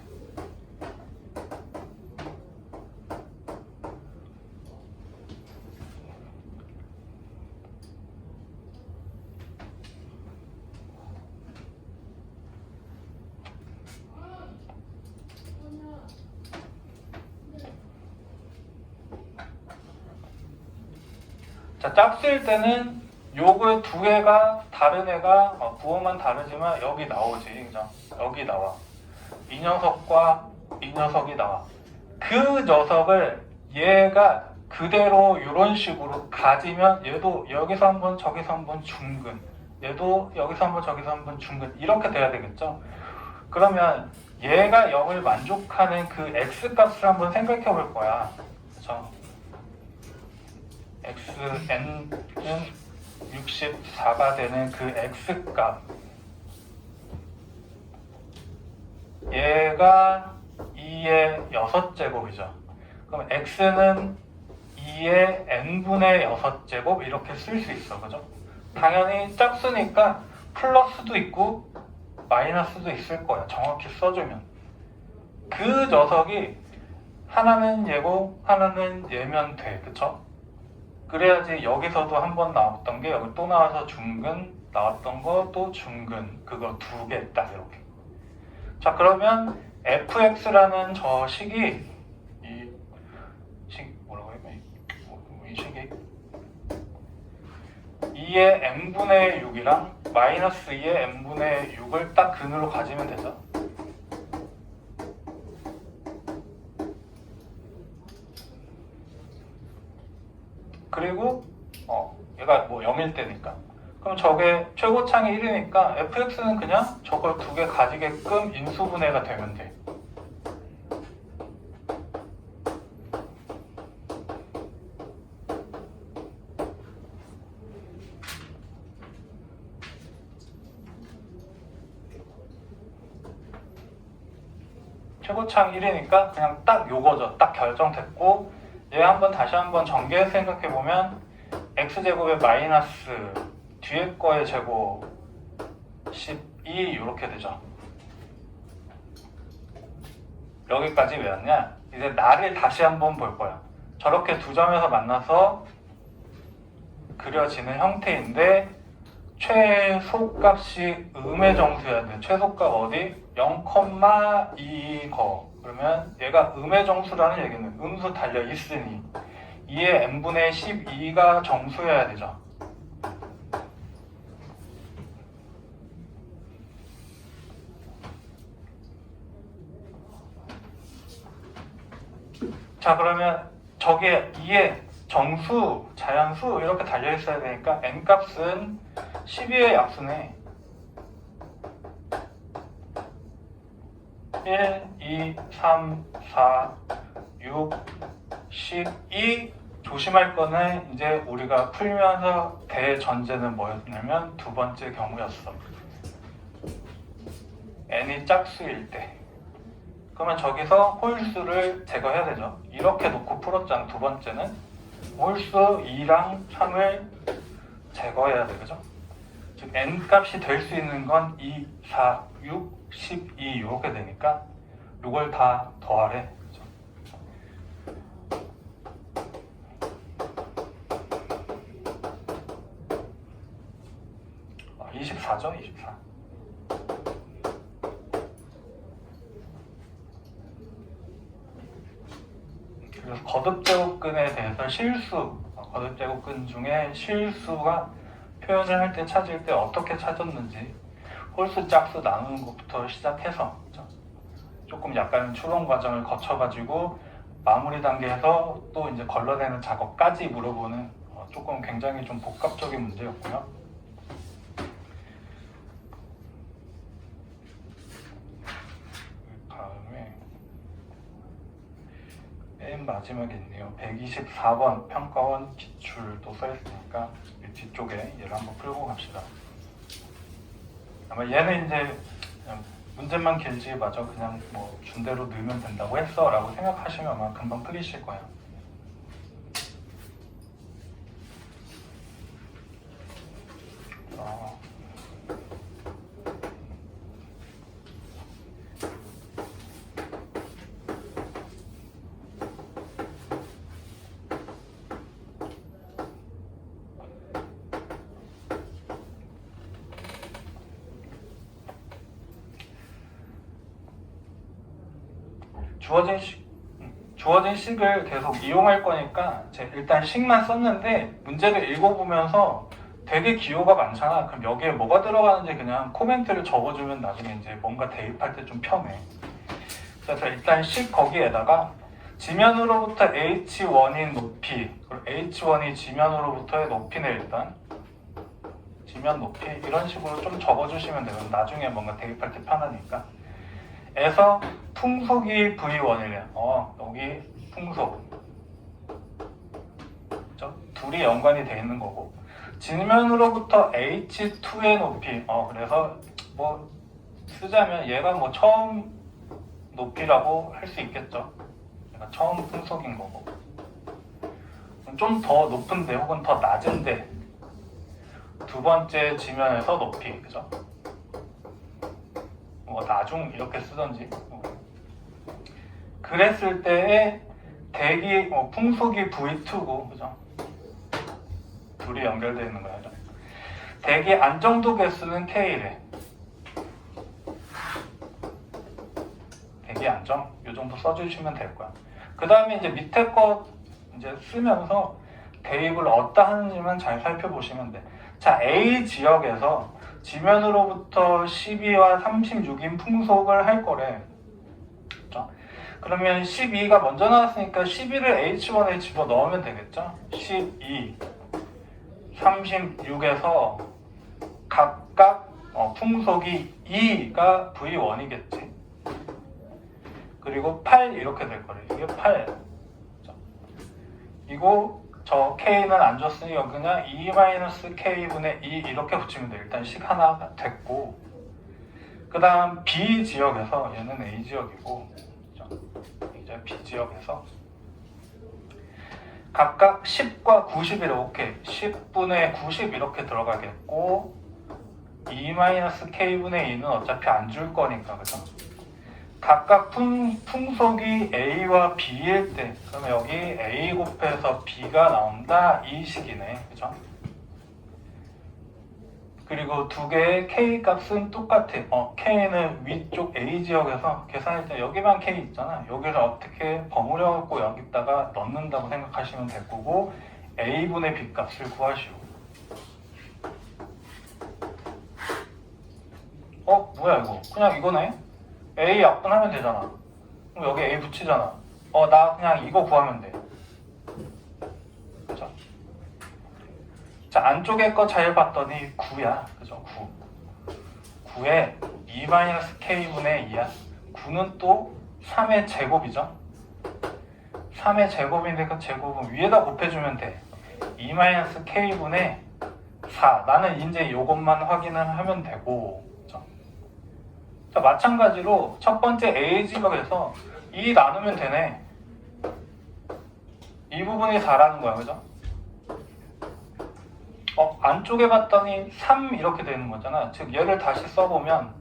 Speaker 1: 자, 짝수일 때는 요거 두 개가 다른 애가 부호만 다르지만 여기 나오지. 그죠? 여기 나와. 이 녀석과 이 녀석이 나와. 그 녀석을 얘가 그대로 이런 식으로 가지면 얘도 여기서 한번 저기서 한번 중근, 얘도 여기서 한번 저기서 한번 중근 이렇게 돼야 되겠죠? 그러면 얘가 0을 만족하는 그 x값을 한번 생각해 볼 거야. 그렇죠? xn은 64가 되는 그 x값 얘가 2의 6제곱이죠. 그럼 x는 2의 n분의 6제곱 이렇게 쓸 수 있어. 그죠? 당연히 짝수니까 플러스도 있고 마이너스도 있을 거야. 정확히 써주면 그 녀석이 하나는 얘고 하나는 얘면 돼. 그쵸? 그래야지 여기서도 한 번 나왔던 게 여기 또 나와서 중근 나왔던 거 또 중근 그거 두 개 딱 이렇게. 자 그러면 fx라는 저 식이 뭐라고 해요? 이 식이 2의 n분의 6이랑 마이너스 2의 n분의 6을 딱 근으로 가지면 되죠. 그리고 얘가 뭐 0일 때니까 그럼 저게 최고창이 1이니까 fx는 그냥 저걸 두 개 가지게끔 인수분해가 되면 돼. 최고창 1이니까 그냥 딱 요거죠. 딱 결정됐고 얘 한번 다시 한번 전개해서 생각해보면 x제곱의 마이너스 뒤에 거의 제곱 12 이렇게 되죠. 여기까지 왜 왔냐? 이제 나를 다시 한번 볼 거야. 저렇게 두 점에서 만나서 그려지는 형태인데 최소값이 음의 정수여야 돼. 최소값 어디? 0,2 거. 그러면 얘가 음의 정수라는 얘기는 음수 달려 있으니 2의 n분의 12가 정수여야 되죠. 자, 그러면 저게 2의 정수, 자연수 이렇게 달려 있어야 되니까 n값은 12의 약수네. 1, 2, 3, 4, 6, 12. 조심할 거는 이제 우리가 풀면서 대전제는 뭐였냐면 두 번째 경우였어. n이 짝수일 때. 그러면 저기서 홀수를 제거해야 되죠. 이렇게 놓고 풀었잖아. 두 번째는 홀수 2랑 3을 제거해야 되죠. 즉 n 값이 될 수 있는 건 2, 4, 6, 12 이렇게 되니까 이걸 다 더하래. 24죠, 24. 그래서 거듭제곱근에 대해서 실수, 거듭제곱근 중에 실수가 표현을 할 때 찾을 때 어떻게 찾았는지 홀수, 짝수 나누는 것부터 시작해서 조금 약간 추론 과정을 거쳐가지고 마무리 단계에서 또 이제 걸러내는 작업까지 물어보는 조금 굉장히 좀 복합적인 문제였고요. 다음에 맨 마지막에 있네요. 124번 평가원 기출도 써있으니까 뒤쪽에 얘를 한번 풀고 갑시다. 아마 얘는 이제 그냥 문제만 길지 마저 그냥 뭐 준대로 넣으면 된다고 했어 라고 생각하시면 아마 금방 풀리실 거예요. 주어진 식을 계속 이용할 거니까 일단 식만 썼는데 문제를 읽어보면서 되게 기호가 많잖아. 그럼 여기에 뭐가 들어가는지 그냥 코멘트를 적어주면 나중에 이제 뭔가 대입할 때 좀 편해. 그래서 일단 식 거기에다가 지면으로부터 h1인 높이, 그리고 h1이 지면으로부터의 높이네. 일단 지면 높이 이런 식으로 좀 적어주시면 되고 나중에 뭔가 대입할 때 편하니까. 에서 풍속이 V1이래. 여기 풍속. 그렇죠? 둘이 연관이 돼 있는 거고. 지면으로부터 H2의 높이. 그래서 뭐 쓰자면 얘가 뭐 처음 높이라고 할 수 있겠죠. 얘가 처음 풍속인 거고. 좀 더 높은데 혹은 더 낮은데 두 번째 지면에서 높이. 그죠? 뭐 나중 이렇게 쓰던지. 그랬을 때의 대기 풍속이 V2고, 그죠? 둘이 연결되어 있는 거예요. 대기 안정도 개수는 K래. 대기 안정 이 정도 써주시면 될 거야. 그 다음에 이제 밑에 거 이제 쓰면서 대입을 어디다 하는지만 잘 살펴보시면 돼. 자, A 지역에서 지면으로부터 12와 36인 풍속을 할 거래. 그렇죠? 그러면 12가 먼저 나왔으니까 12를 H1에 집어넣으면 되겠죠? 12, 36에서 각각 풍속이 2가 V1이겠지. 그리고 8 이렇게 될 거래. 이게 8. 그렇죠? 이거 저 K는 안 줬으니까 그냥 2-K분의 2 이렇게 붙이면 돼. 일단 식 하나가 됐고, 그 다음 B 지역에서 얘는 A 지역이고, 이제 B 지역에서 각각 10과 90이래. 오케이. 10분의 90 이렇게 들어가겠고, 2-K분의 2는 어차피 안 줄 거니까, 그죠? 각각 풍속이 A와 B일 때, 그러면 여기 A 곱해서 B가 나온다 이 식이네. 그죠? 그리고 두 개의 k 값은 똑같아. k는 위쪽 a 지역에서 계산할 때 여기만 k 있잖아. 여기를 어떻게 버무려 갖고 여기다가 넣는다고 생각하시면 될 거고, a분의 b 값을 구하시오. 뭐야 이거? 그냥 이거네? a 약분하면 되잖아. 그럼 여기 a 붙이잖아. 나 그냥 이거 구하면 돼. 그죠? 자, 안쪽에 거 잘 봤더니 9야. 그죠? 9. 9에 2-k분의 2야. 9는 또 3의 제곱이죠. 3의 제곱인데 그 제곱은 위에다 곱해주면 돼. 2-k분의 4. 나는 이제 이것만 확인을 하면 되고. 그죠? 자, 마찬가지로 첫 번째 A 지역에서 2 나누면 되네. 이 부분이 4라는 거야. 그죠? 안쪽에 봤더니 3 이렇게 되는 거잖아. 즉 얘를 다시 써보면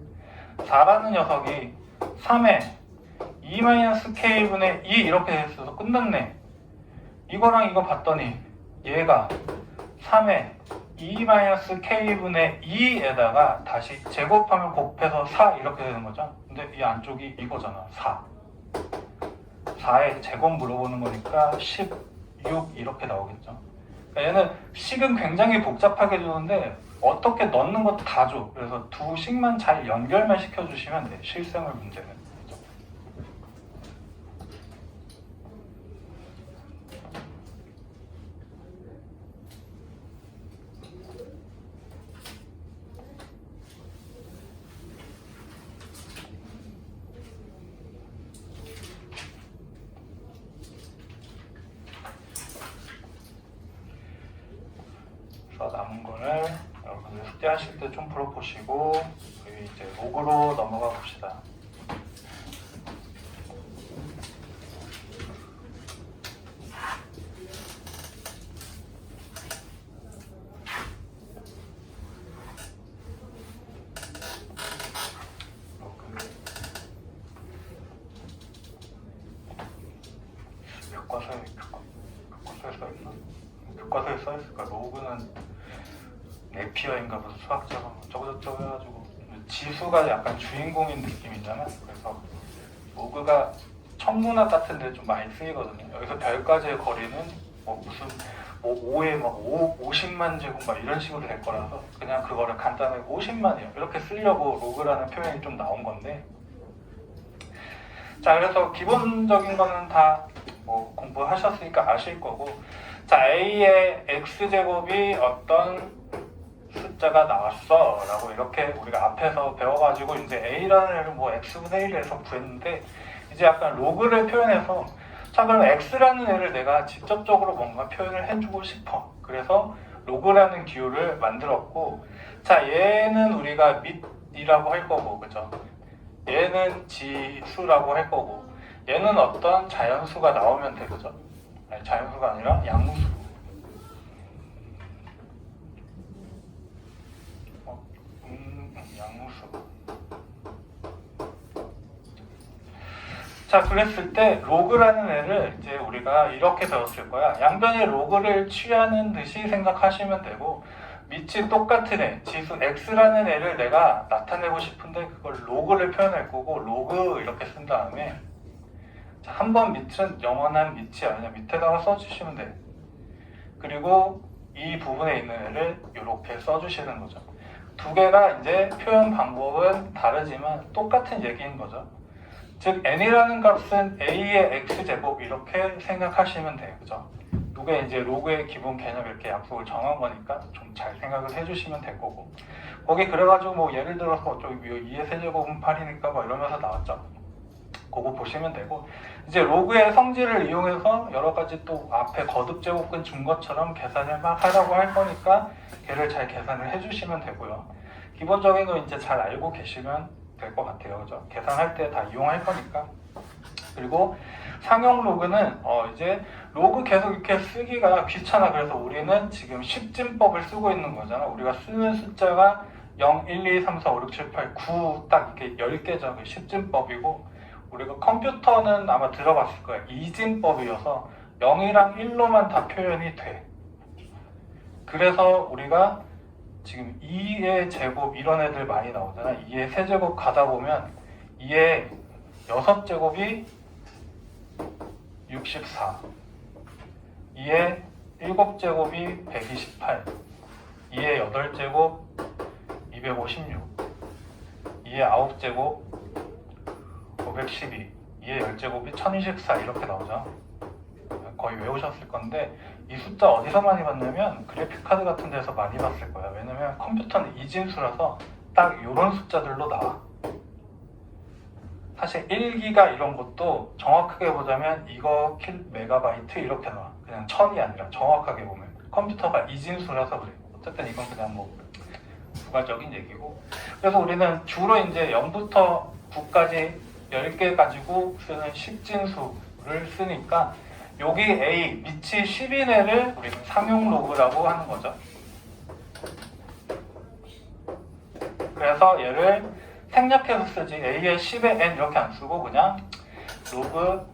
Speaker 1: 4라는 녀석이 3에 2-k분의 2 이렇게 됐어서 끝났네. 이거랑 이거 봤더니 얘가 3에 2-k분의 2에다가 다시 제곱하면 곱해서 4 이렇게 되는 거죠. 근데 이 안쪽이 이거잖아. 4. 4의 제곱 물어보는 거니까 16 이렇게 나오겠죠. 그러니까 얘는 식은 굉장히 복잡하게 주는데 어떻게 넣는 것도 다 줘. 그래서 두 식만 잘 연결만 시켜주시면 돼. 실생활 문제는. 남은 거를 여러분들 숙제하실 때 좀 풀어보시고 우리 이제 로그로 넘어가 봅시다. 교과서에 써있나? 교과서에 써있을까? 로그는 네피어인가 무슨 수학자가 저거저거 해가지고 지수가 약간 주인공인 느낌이잖아. 그래서 로그가 천문학 같은데 좀 많이 쓰이거든요. 여기서 별까지의 거리는 무슨 5에 50만 제곱 막 이런 식으로 될 거라서 그냥 그거를 간단하게 50만이요 이렇게 쓰려고 로그라는 표현이 좀 나온 건데, 자, 그래서 기본적인 거는 다 공부하셨으니까 아실 거고, 자, a의 x제곱이 어떤 숫자가 나왔어 라고 이렇게 우리가 앞에서 배워가지고 이제 a라는 애를 x분의 1에서 구했는데, 이제 약간 로그를 표현해서 자, 그럼 x라는 애를 내가 직접적으로 뭔가 표현을 해주고 싶어. 그래서 로그라는 기호를 만들었고, 자, 얘는 우리가 밑이라고 할 거고, 그죠? 얘는 지수라고 할 거고, 얘는 어떤 자연수가 나오면 돼, 그죠? 아니, 자연수가 아니라 양수. 양수. 자, 그랬을 때 로그라는 애를 이제 우리가 이렇게 배웠을 거야. 양변의 로그를 취하는 듯이 생각하시면 되고, 밑이 똑같은 애, 지수 x라는 애를 내가 나타내고 싶은데 그걸 로그를 표현할 거고, 로그 이렇게 쓴 다음에 한 번 밑은 영원한 밑이 아니냐, 밑에다가 써주시면 돼. 그리고 이 부분에 있는 애를 이렇게 써주시는 거죠. 두 개가 이제 표현 방법은 다르지만 똑같은 얘기인 거죠. 즉 n이라는 값은 a의 x제곱 이렇게 생각하시면 돼요. 그죠? 이게 이제 로그의 기본 개념 이렇게 약속을 정한 거니까 좀 잘 생각을 해주시면 될 거고, 거기 그래가지고 예를 들어서 2의 세제곱은 8이니까 이러면서 나왔죠. 그거 보시면 되고, 이제 로그의 성질을 이용해서 여러 가지 또 앞에 거듭 제곱근 준 것처럼 계산을 막 하라고 할 거니까 걔를 잘 계산을 해주시면 되고요. 기본적인 거 이제 잘 알고 계시면 될 것 같아요. 그죠? 계산할 때 다 이용할 거니까. 그리고 상용 로그는 이제 로그 계속 이렇게 쓰기가 귀찮아. 그래서 우리는 지금 십진법을 쓰고 있는 거잖아. 우리가 쓰는 숫자가 0, 1, 2, 3, 4, 5, 6, 7, 8, 9 딱 이렇게 10개죠. 그 십진법이고, 우리가 컴퓨터는 아마 들어봤을 거예요. 이진법이어서 0이랑 1로만 다 표현이 돼. 그래서 우리가 지금 2의 제곱 이런 애들 많이 나오잖아. 2의 세제곱 가다 보면 2의 6제곱이 64, 2의 7제곱이 128, 2의 8제곱 256, 2의 9제곱 512, 2의 10제곱이 1024 이렇게 나오죠. 거의 외우셨을 건데 이 숫자 어디서 많이 봤냐면 그래픽카드 같은 데서 많이 봤을 거예요. 왜냐면 컴퓨터는 이진수라서 딱 이런 숫자들로 나와. 사실 1기가 이런 것도 정확하게 보자면 이거 메가바이트 이렇게 나와. 그냥 1000이 아니라 정확하게 보면 컴퓨터가 이진수라서 그래. 어쨌든 이건 그냥 뭐 부가적인 얘기고. 그래서 우리는 주로 이제 0부터 9까지 10개 가지고 쓰는 십진수를 쓰니까 여기 A 밑이 10인 애를 우리는 상용 로그라고 하는 거죠. 그래서 얘를 생략해서 쓰지 A의 10의 N 이렇게 안 쓰고 그냥 로그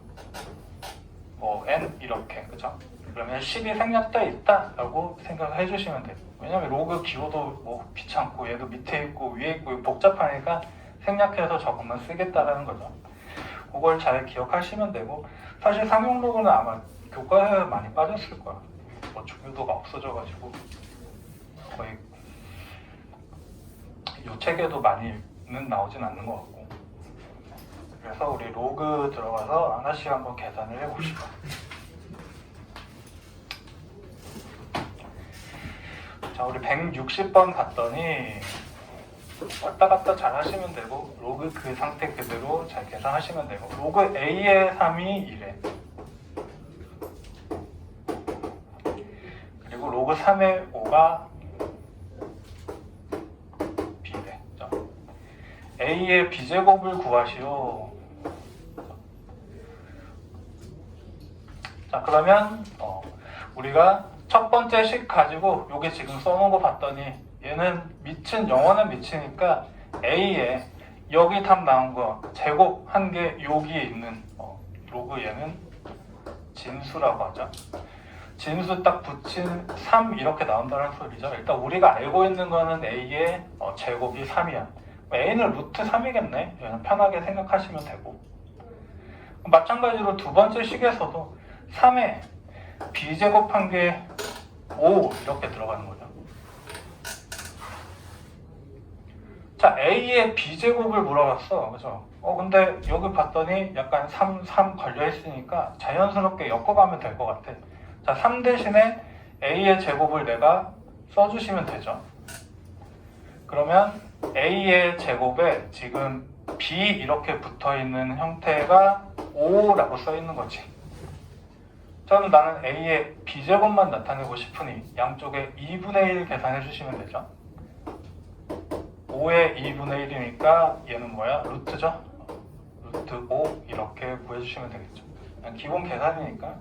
Speaker 1: 뭐 N 이렇게, 그죠? 그러면 10이 생략되어 있다 라고 생각을 해주시면 돼요. 왜냐면 로그 기호도 뭐 귀찮고 얘도 밑에 있고 위에 있고 복잡하니까 생략해서 저것만 쓰겠다라는 거죠. 그걸 잘 기억하시면 되고, 사실 상용 로그는 아마 교과서에 많이 빠졌을 거야. 뭐 중요도가 없어져가지고 거의 요 책에도 많이는 나오진 않는 것 같고. 그래서 우리 로그 들어가서 하나씩 한번 계산을 해봅시다. 자, 우리 160번 갔더니 왔다 갔다 잘 하시면 되고, 로그 그 상태 그대로 잘 계산하시면 되고, 로그 A의 3이 2래. 그리고 로그 3의 5가 B래. A의 B제곱을 구하시오. 자, 그러면 우리가 첫 번째 식 가지고 여기 지금 써놓은 거 봤더니 얘는 밑은 영원한 밑이니까 A에 여기 답 나온 거 제곱 한 개 여기에 있는 로그 얘는 진수라고 하죠. 진수 딱 붙인 3 이렇게 나온다는 소리죠. 일단 우리가 알고 있는 거는 A의 제곱이 3이야. A는 루트 3이겠네. 얘는 편하게 생각하시면 되고, 마찬가지로 두 번째 식에서도 3에 B제곱한 게 5 이렇게 들어가는 거죠. 자, A의 B제곱을 물어봤어. 그죠? 근데 여기 봤더니 약간 3 걸려있으니까 자연스럽게 엮어가면 될 것 같아. 자, 3 대신에 A의 제곱을 내가 써주시면 되죠. 그러면 A의 제곱에 지금 B 이렇게 붙어있는 형태가 5라고 써있는 거지. 저는 나는 A의 B제곱만 나타내고 싶으니 양쪽에 2분의 1 계산해 주시면 되죠. 5의 2분의 1이니까 얘는 뭐야? 루트죠? 루트 5 이렇게 구해주시면 되겠죠. 그냥 기본 계산이니까.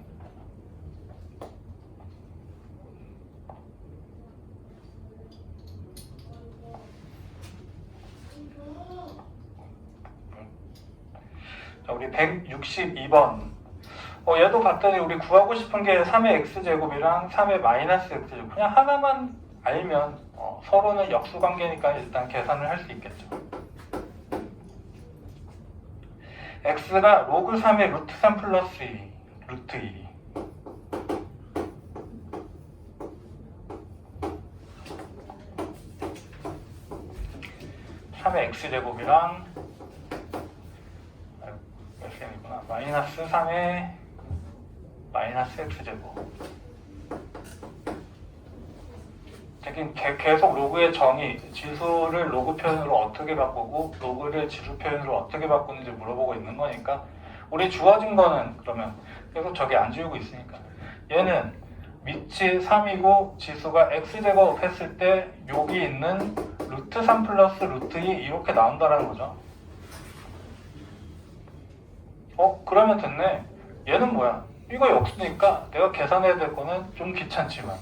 Speaker 1: 자, 우리 162번. 얘도 봤더니 우리 구하고 싶은 게 3의 x제곱이랑 3의 마이너스 x제곱. 그냥 하나만 알면 서로는 역수관계니까 일단 계산을 할 수 있겠죠. x가 로그 3의 루트 3 플러스 2, 루트 2. x제곱이랑 SM이구나. 마이너스 3의 마이너스 x제곱. 계속 로그의 정의, 지수를 로그 표현으로 어떻게 바꾸고 로그를 지수 표현으로 어떻게 바꾸는지 물어보고 있는 거니까, 우리 주어진 거는 그러면 계속 저기 안 지우고 있으니까 얘는 밑이 3이고 지수가 x제곱 했을 때 여기 있는 루트 3 플러스 루트 2 이렇게 나온다라는 거죠. 그러면 됐네. 얘는 뭐야? 이거 역수니까 내가 계산해야 될 거는 좀 귀찮지만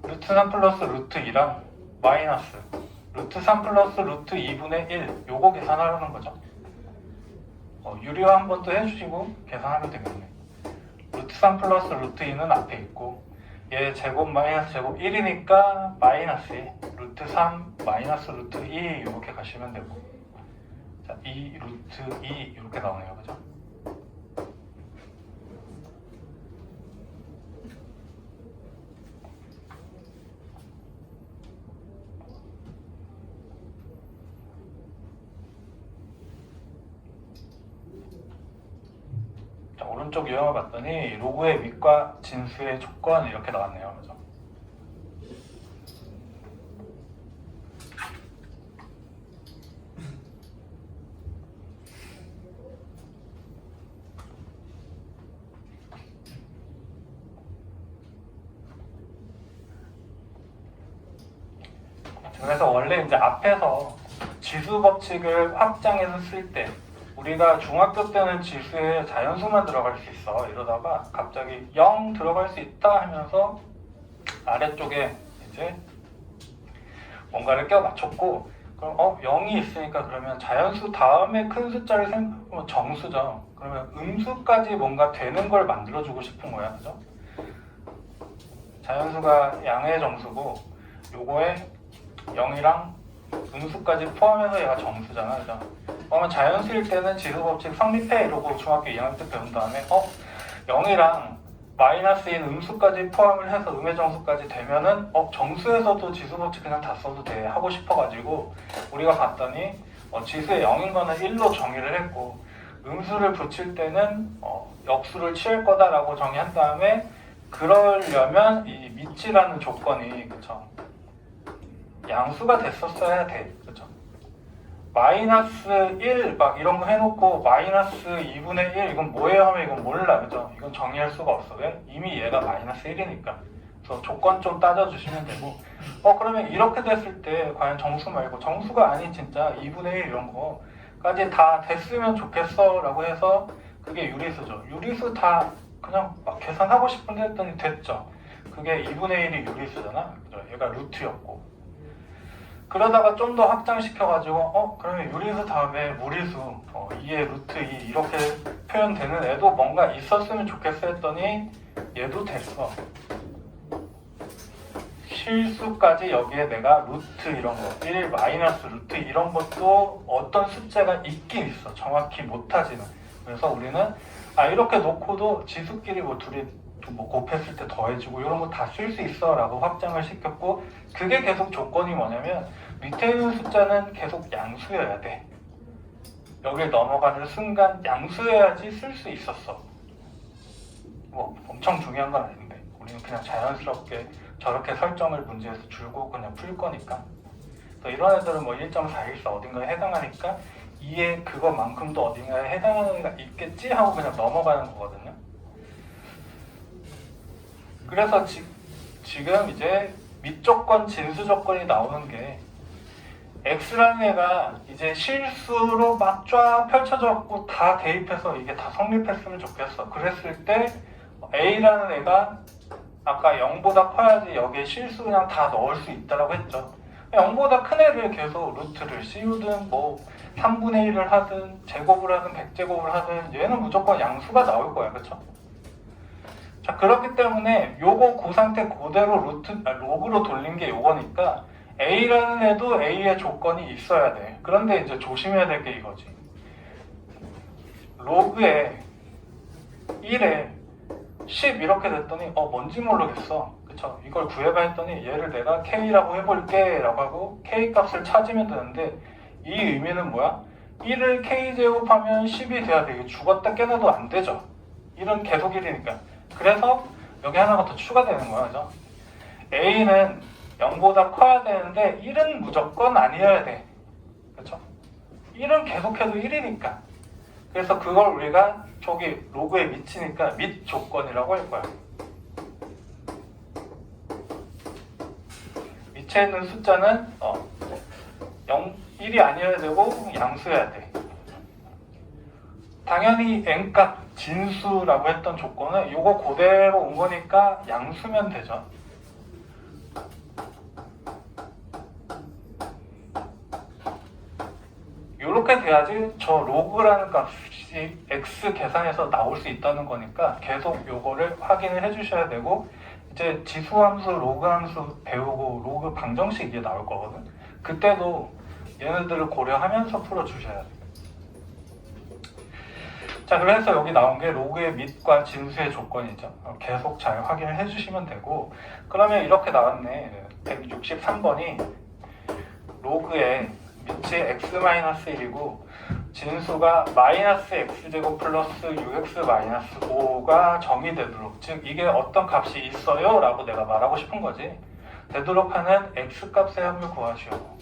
Speaker 1: 루트 3 플러스 루트 2랑 마이너스 루트 3 플러스 루트 2분의 1 요거 계산하려는 거죠. 유리화 한 번 더 해주시고 계산하면 되겠네. 루트 3 플러스 루트 2는 앞에 있고 얘 제곱 마이너스 제곱 1이니까 마이너스 2, 루트 3 마이너스 루트 2 이렇게 가시면 되고, 자, 2 루트 2 이렇게 나오네요. 그죠? 자, 오른쪽 유형을 봤더니 로그의 밑과 진수의 조건 이렇게 나왔네요. 그죠? 그래서 원래 이제 앞에서 지수 법칙을 확장해서 쓸 때 우리가 중학교 때는 지수에 자연수만 들어갈 수 있어 이러다가 갑자기 0 들어갈 수 있다 하면서 아래쪽에 이제 뭔가를 껴 맞췄고, 그럼 0이 있으니까 그러면 자연수 다음에 큰 숫자를 생각하면 정수죠. 그러면 음수까지 뭔가 되는 걸 만들어주고 싶은 거야. 그죠? 자연수가 양의 정수고 요거에 0이랑 음수까지 포함해서 얘가 정수잖아. 그죠? 그러면 자연수일 때는 지수법칙 성립해 이러고 중학교 2학년 때 배운 다음에 0이랑 마이너스인 음수까지 포함을 해서 음의 정수까지 되면은 정수에서도 지수법칙 그냥 다 써도 돼 하고 싶어가지고 우리가 봤더니 지수의 0인 거는 1로 정의를 했고, 음수를 붙일 때는 역수를 취할 거다라고 정의한 다음에, 그러려면 이 밑이라는 조건이, 그쵸, 양수가 됐었어야 돼. 그쵸? 마이너스 1 막 이런 거 해놓고 마이너스 2분의 1 이건 뭐예요 하면 이건 몰라. 그죠? 이건 정의할 수가 없어. 왜? 이미 얘가 마이너스 1이니까. 그래서 조건 좀 따져주시면 되고, 그러면 이렇게 됐을 때 과연 정수 말고 정수가 아닌 진짜 2분의 1 이런 거까지 다 됐으면 좋겠어 라고 해서 그게 유리수죠. 유리수 다 그냥 막 계산하고 싶은데 했더니 됐죠. 그게 2분의 1이 유리수잖아. 그죠? 얘가 루트였고, 그러다가 좀 더 확장시켜가지고 그러면 유리수 다음에 무리수 2의 루트 2 이렇게 표현되는 애도 뭔가 있었으면 좋겠어 했더니 얘도 됐어. 실수까지 여기에 내가 루트 이런 거 1 마이너스 루트 이런 것도 어떤 숫자가 있긴 있어. 정확히 못하지는. 그래서 우리는 이렇게 놓고도 지수끼리 둘이 곱했을 때 더해지고 이런 거 다 쓸 수 있어 라고 확장을 시켰고, 그게 계속 조건이 뭐냐면 밑에 있는 숫자는 계속 양수여야 돼. 여길 넘어가는 순간 양수여야지 쓸 수 있었어. 엄청 중요한 건 아닌데 우리는 그냥 자연스럽게 저렇게 설정을 문제에서 줄고 그냥 풀 거니까. 또 이런 애들은 1.414 어딘가에 해당하니까 2의 그거만큼도 어딘가에 해당하는 애가 있겠지 하고 그냥 넘어가는 거거든요. 그래서 지금 이제 밑조건, 진수조건이 나오는 게 X라는 애가 이제 실수로 막 쫙 펼쳐져갖고 다 대입해서 이게 다 성립했으면 좋겠어. 그랬을 때 A라는 애가 아까 0보다 커야지 여기에 실수 그냥 다 넣을 수 있다라고 했죠. 0보다 큰 애를 계속 루트를 씌우든 3분의 1을 하든 제곱을 하든 100제곱을 하든 얘는 무조건 양수가 나올 거야. 그쵸? 자, 그렇기 때문에 요거 그 상태 그대로 로그로 돌린 게 요거니까 A라는 애도 A의 조건이 있어야 돼. 그런데 이제 조심해야 될 게 이거지. 로그에 1에 10 이렇게 됐더니 뭔지 모르겠어. 그쵸? 이걸 구해봐 했더니 얘를 내가 K라고 해볼게 라고 하고 K 값을 찾으면 되는데, 이 의미는 뭐야? 1을 K제곱하면 10이 돼야 돼. 이거 죽었다 깨나도 안 되죠. 1은 계속 1이니까. 그래서 여기 하나가 더 추가되는 거야. 그죠? A는 0보다 커야 되는데 1은 무조건 아니어야 돼. 그렇죠? 1은 계속해도 1이니까. 그래서 그걸 우리가 저기 로그에 미치니까 밑 조건이라고 할 거야. 밑에 있는 숫자는 1이 아니어야 되고 양수여야 돼. 당연히 n값 진수라고 했던 조건은 요거 그대로 온 거니까 양수면 되죠. 이렇게 돼야지 저 로그라는 값이 x 계산해서 나올 수 있다는 거니까 계속 요거를 확인을 해주셔야 되고, 이제 지수함수, 로그함수 배우고 로그 방정식 이게 나올 거거든. 그때도 얘네들을 고려하면서 풀어주셔야 돼요. 자, 그래서 여기 나온 게 로그의 밑과 진수의 조건이죠. 계속 잘 확인을 해주시면 되고, 그러면 이렇게 나왔네. 163번이 로그의 밑이 x-1이고 진수가 마이너스 x제곱 플러스 6x 마이너스 5가 정의되도록, 즉 이게 어떤 값이 있어요 라고 내가 말하고 싶은 거지. 되도록 하는 x값의 합을 구하시오.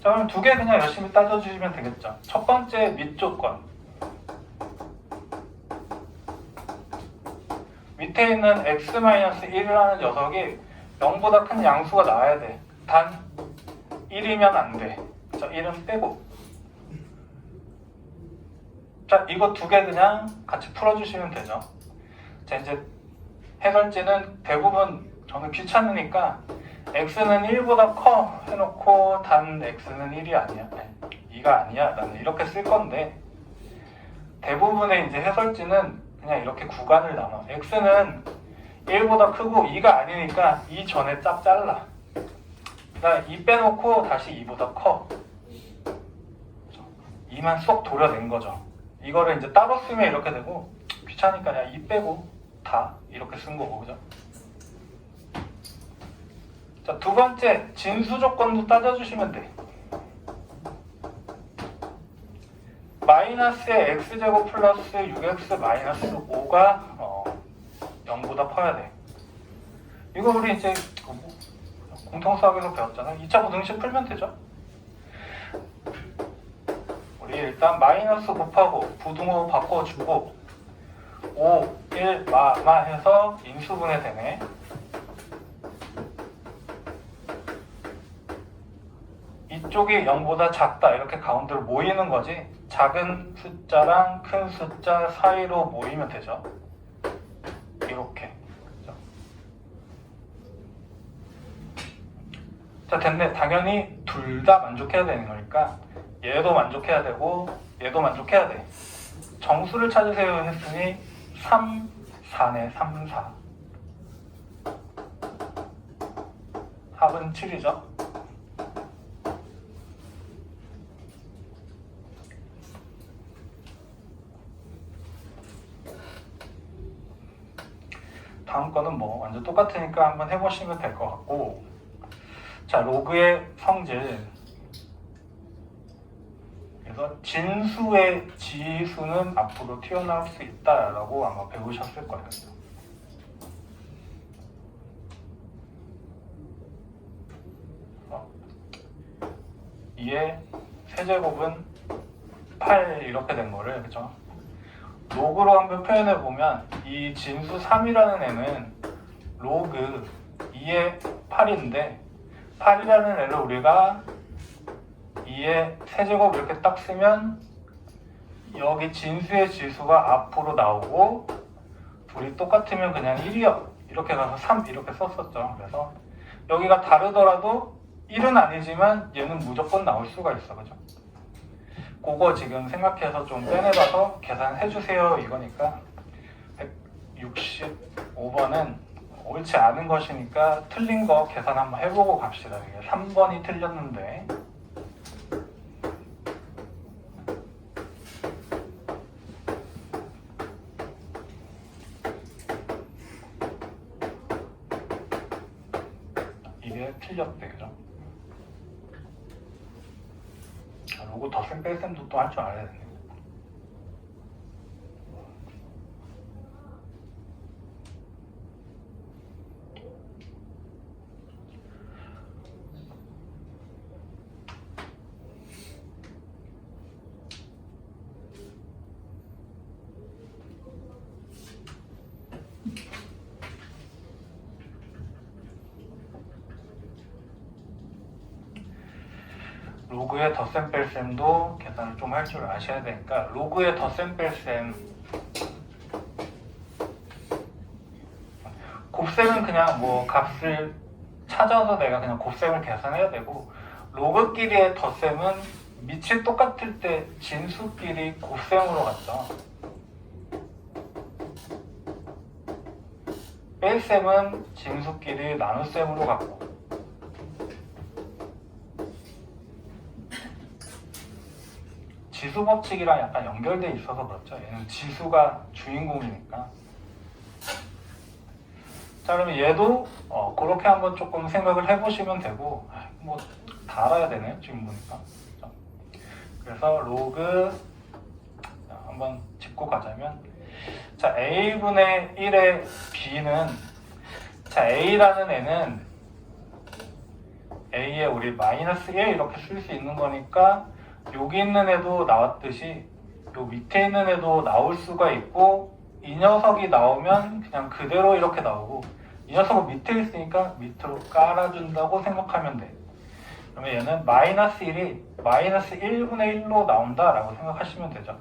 Speaker 1: 자, 그럼 두 개 그냥 열심히 따져주시면 되겠죠. 첫 번째 밑 조건, 밑에 있는 x-1이라는 녀석이 0보다 큰 양수가 나와야 돼. 단 1이면 안 돼. 자, 1은 빼고. 자, 이거 두 개 그냥 같이 풀어주시면 되죠. 자, 이제 해설지는 대부분 저는 귀찮으니까 x는 1보다 커 해놓고 단 x는 1이 아니야, 2가 아니야 라는 이렇게 쓸 건데, 대부분의 이제 해설지는 그냥 이렇게 구간을 나눠. x는 1보다 크고 2가 아니니까 2 전에 쫙 잘라. 그다음에 2 빼놓고 다시 2보다 커. 2만 쏙 도려낸 거죠. 이거를 이제 따로 쓰면 이렇게 되고, 귀찮으니까 그냥 2 빼고 다 이렇게 쓴 거고, 그죠? 자, 두 번째 진수 조건도 따져주시면 돼. 마이너스의 x제곱 플러스 6x 마이너스 5가 0보다 커야 돼. 이거 우리 이제 공통수학에서 배웠잖아. 2차 부등식 풀면 되죠. 우리 일단 마이너스 곱하고 부등호 바꿔주고 5, 1, 마 해서 인수분해 되네. 이쪽이 0보다 작다 이렇게 가운데로 모이는 거지, 작은 숫자랑 큰 숫자 사이로 모이면 되죠. 이렇게. 자, 됐네. 당연히 둘 다 만족해야 되는 거니까 얘도 만족해야 되고 얘도 만족해야 돼. 정수를 찾으세요 했으니 3, 4네. 3, 4. 합은 7이죠. 다음 거는 뭐 완전 똑같으니까 한번 해보시면 될 것 같고, 자, 로그의 성질. 그래서 진수의 지수는 앞으로 튀어나올 수 있다라고 아마 배우셨을 거예요. 2의 세제곱은 8 이렇게 된 거를, 그죠? 로그로 한번 표현해 보면 이 진수 3이라는 애는 로그 2의 8인데 8이라는 애를 우리가 2의 세제곱 이렇게 딱 쓰면 여기 진수의 지수가 앞으로 나오고 둘이 똑같으면 그냥 1이요 이렇게 가서 3 이렇게 썼었죠. 그래서 여기가 다르더라도 1은 아니지만 얘는 무조건 나올 수가 있어, 그죠? 그거 지금 생각해서 좀 빼내봐서 계산해주세요 이거니까 165번은 옳지 않은 것이니까 틀린 거 계산 한번 해보고 갑시다. 이게 3번이 틀렸는데 이게 틀렸대, 그죠? 로그 덧셈 뺄셈도 또 할 줄 알아야 되네. 로그의 덧셈 뺄셈도 계산을 좀 할 줄 아셔야 되니까, 로그의 덧셈 뺄셈, 곱셈은 그냥 뭐 값을 찾아서 내가 그냥 곱셈을 계산해야 되고, 로그끼리의 덧셈은 밑이 똑같을 때 진수끼리 곱셈으로 갔죠. 뺄셈은 진수끼리 나눗셈으로 갖고 지수 법칙이랑 약간 연결돼 있어서 그렇죠. 얘는 지수가 주인공이니까. 자, 그러면 얘도 그렇게 한번 조금 생각을 해보시면 되고, 뭐 다 알아야 되네요. 지금 보니까. 그래서 로그 한번 짚고 가자면, 자, a분의 1의 b는, 자, a라는 애는 a에 우리 마이너스 1 이렇게 쓸 수 있는 거니까 여기 있는 애도 나왔듯이 요 밑에 있는 애도 나올 수가 있고, 이 녀석이 나오면 그냥 그대로 이렇게 나오고, 이 녀석은 밑에 있으니까 밑으로 깔아준다고 생각하면 돼. 그러면 얘는 마이너스 1이 마이너스 1분의 1로 나온다라고 생각하시면 되죠.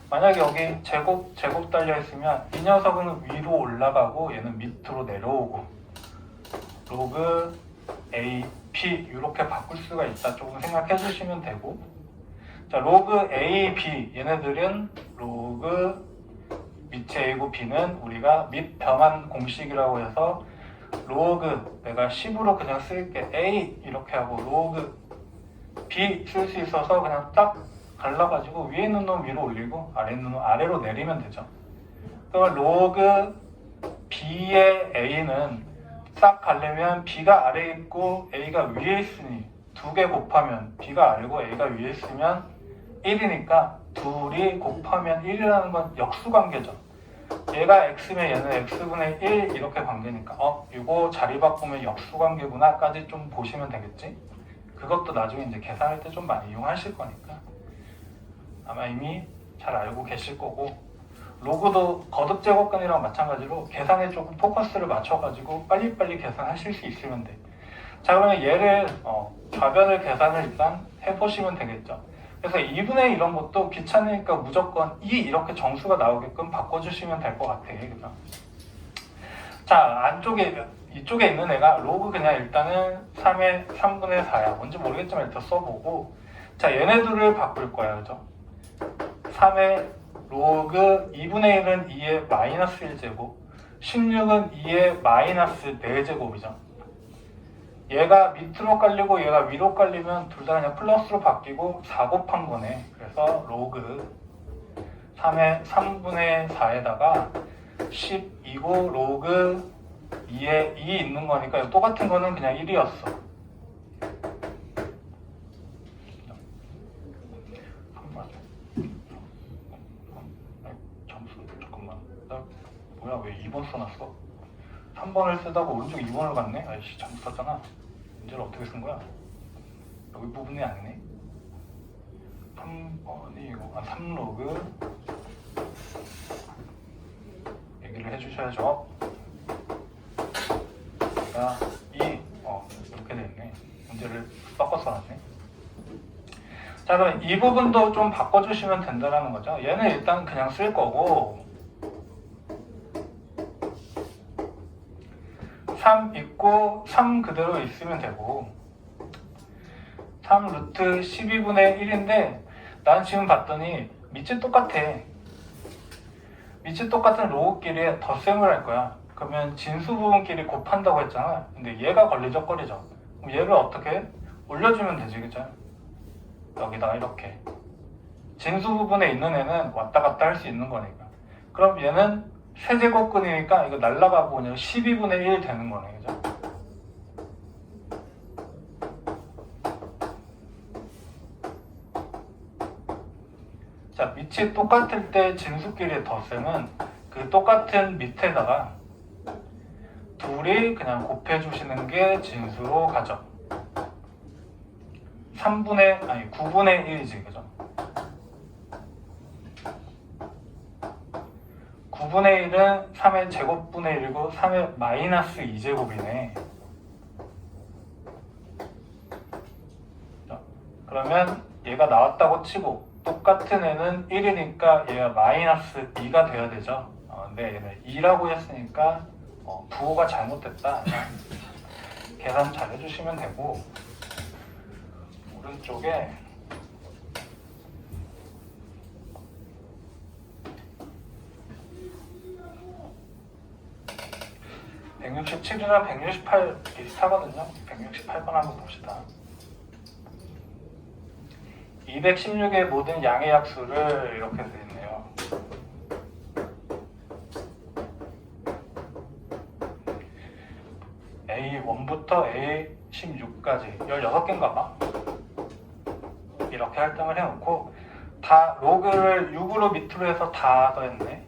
Speaker 1: 만약에 여기 제곱 달려 있으면 이 녀석은 위로 올라가고 얘는 밑으로 내려오고, 로그 a, b 이렇게 바꿀 수가 있다 조금 생각해 주시면 되고, 자, 로그 a, b 얘네들은 로그 밑에 a고 b는 우리가 밑변환 공식이라고 해서 로그 내가 10으로 그냥 쓸게 a 이렇게 하고 로그 b 쓸 수 있어서 그냥 딱 갈라가지고 위에 있는 놈 위로 올리고 아래 있는 놈 아래로 내리면 되죠. 그러면 로그 b의 a는 딱 가려면 b가 아래에 있고 a가 위에 있으니 두 개 곱하면 b가 아래고 a가 위에 있으면 1이니까 둘이 곱하면 1이라는 건 역수관계죠. 얘가 x면 얘는 x분의 1 이렇게 관계니까 이거 자리 바꾸면 역수관계구나 까지 좀 보시면 되겠지. 그것도 나중에 이제 계산할 때 좀 많이 이용하실 거니까 아마 이미 잘 알고 계실 거고, 로그도 거듭제곱근이랑 마찬가지로 계산에 조금 포커스를 맞춰가지고 빨리빨리 계산하실 수 있으면 돼. 자, 그러면 얘를 좌변을 계산을 일단 해보시면 되겠죠. 그래서 2분의 이런 것도 귀찮으니까 무조건 2 이렇게 정수가 나오게끔 바꿔주시면 될 것 같아. 그죠? 자, 안쪽에 이쪽에 있는 애가 로그 그냥 일단은 3의 3분의 4야. 뭔지 모르겠지만 일단 써보고, 자, 얘네들을 바꿀 거야. 그죠? 3의 로그 2분의 1은 2의 마이너스 1제곱, 16은 2의 마이너스 4제곱이죠. 얘가 밑으로 깔리고 얘가 위로 깔리면 둘 다 그냥 플러스로 바뀌고 4 곱한 거네. 그래서 로그 3의 3분의 4에다가 12고 로그 2에 2 있는 거니까 똑같은 거는 그냥 1이었어. 점수 잠깐만. 나 뭐야 왜 2번 써놨어? 3번을 쓰다가 오른쪽 2번을 갔네? 아이씨 잘못 썼잖아. 문제를 어떻게 쓴 거야? 여기 부분이 아니네. 3번이 3로그 얘기를 해주셔야죠. 제가 이렇게 됐네. 문제를 섞어 써놨네. 자, 그럼 이 부분도 좀 바꿔주시면 된다는 거죠. 얘는 일단 그냥 쓸 거고, 3 있고 3 그대로 있으면 되고, 3 루트 12분의 1인데 난 지금 봤더니 밑이 똑같아. 밑이 똑같은 로그끼리 덧셈을 할 거야. 그러면 진수 부분끼리 곱한다고 했잖아. 근데 얘가 걸리적거리죠. 그럼 얘를 어떻게 올려주면 되지, 그죠? 여기다가 이렇게 진수 부분에 있는 애는 왔다 갔다 할 수 있는 거니까. 그럼 얘는 세제곱근이니까 이거 날라가고 그냥 12분의 1 되는 거네, 그죠? 자, 밑이 똑같을 때 진수끼리의 덧셈은 그 똑같은 밑에다가 둘이 그냥 곱해주시는 게 진수로 가죠. 9분의 1이지, 그죠? 9분의 1은 3의 제곱분의 1이고 3의 마이너스 2제곱이네. 그러면 얘가 나왔다고 치고 똑같은 애는 1이니까 얘가 마이너스 2가 돼야 되죠. 근데 얘는 2라고 했으니까 부호가 잘못됐다. 계산 잘 해주시면 되고, 오른쪽에 167이랑 168 비슷하거든요. 168번 한번 봅시다. 216의 모든 양의 약수를 이렇게 되어 있네요. A1부터 A16까지 16개인가 봐. 이렇게 할당을 해놓고 다 로그를 6으로 밑으로 해서 다 더했네.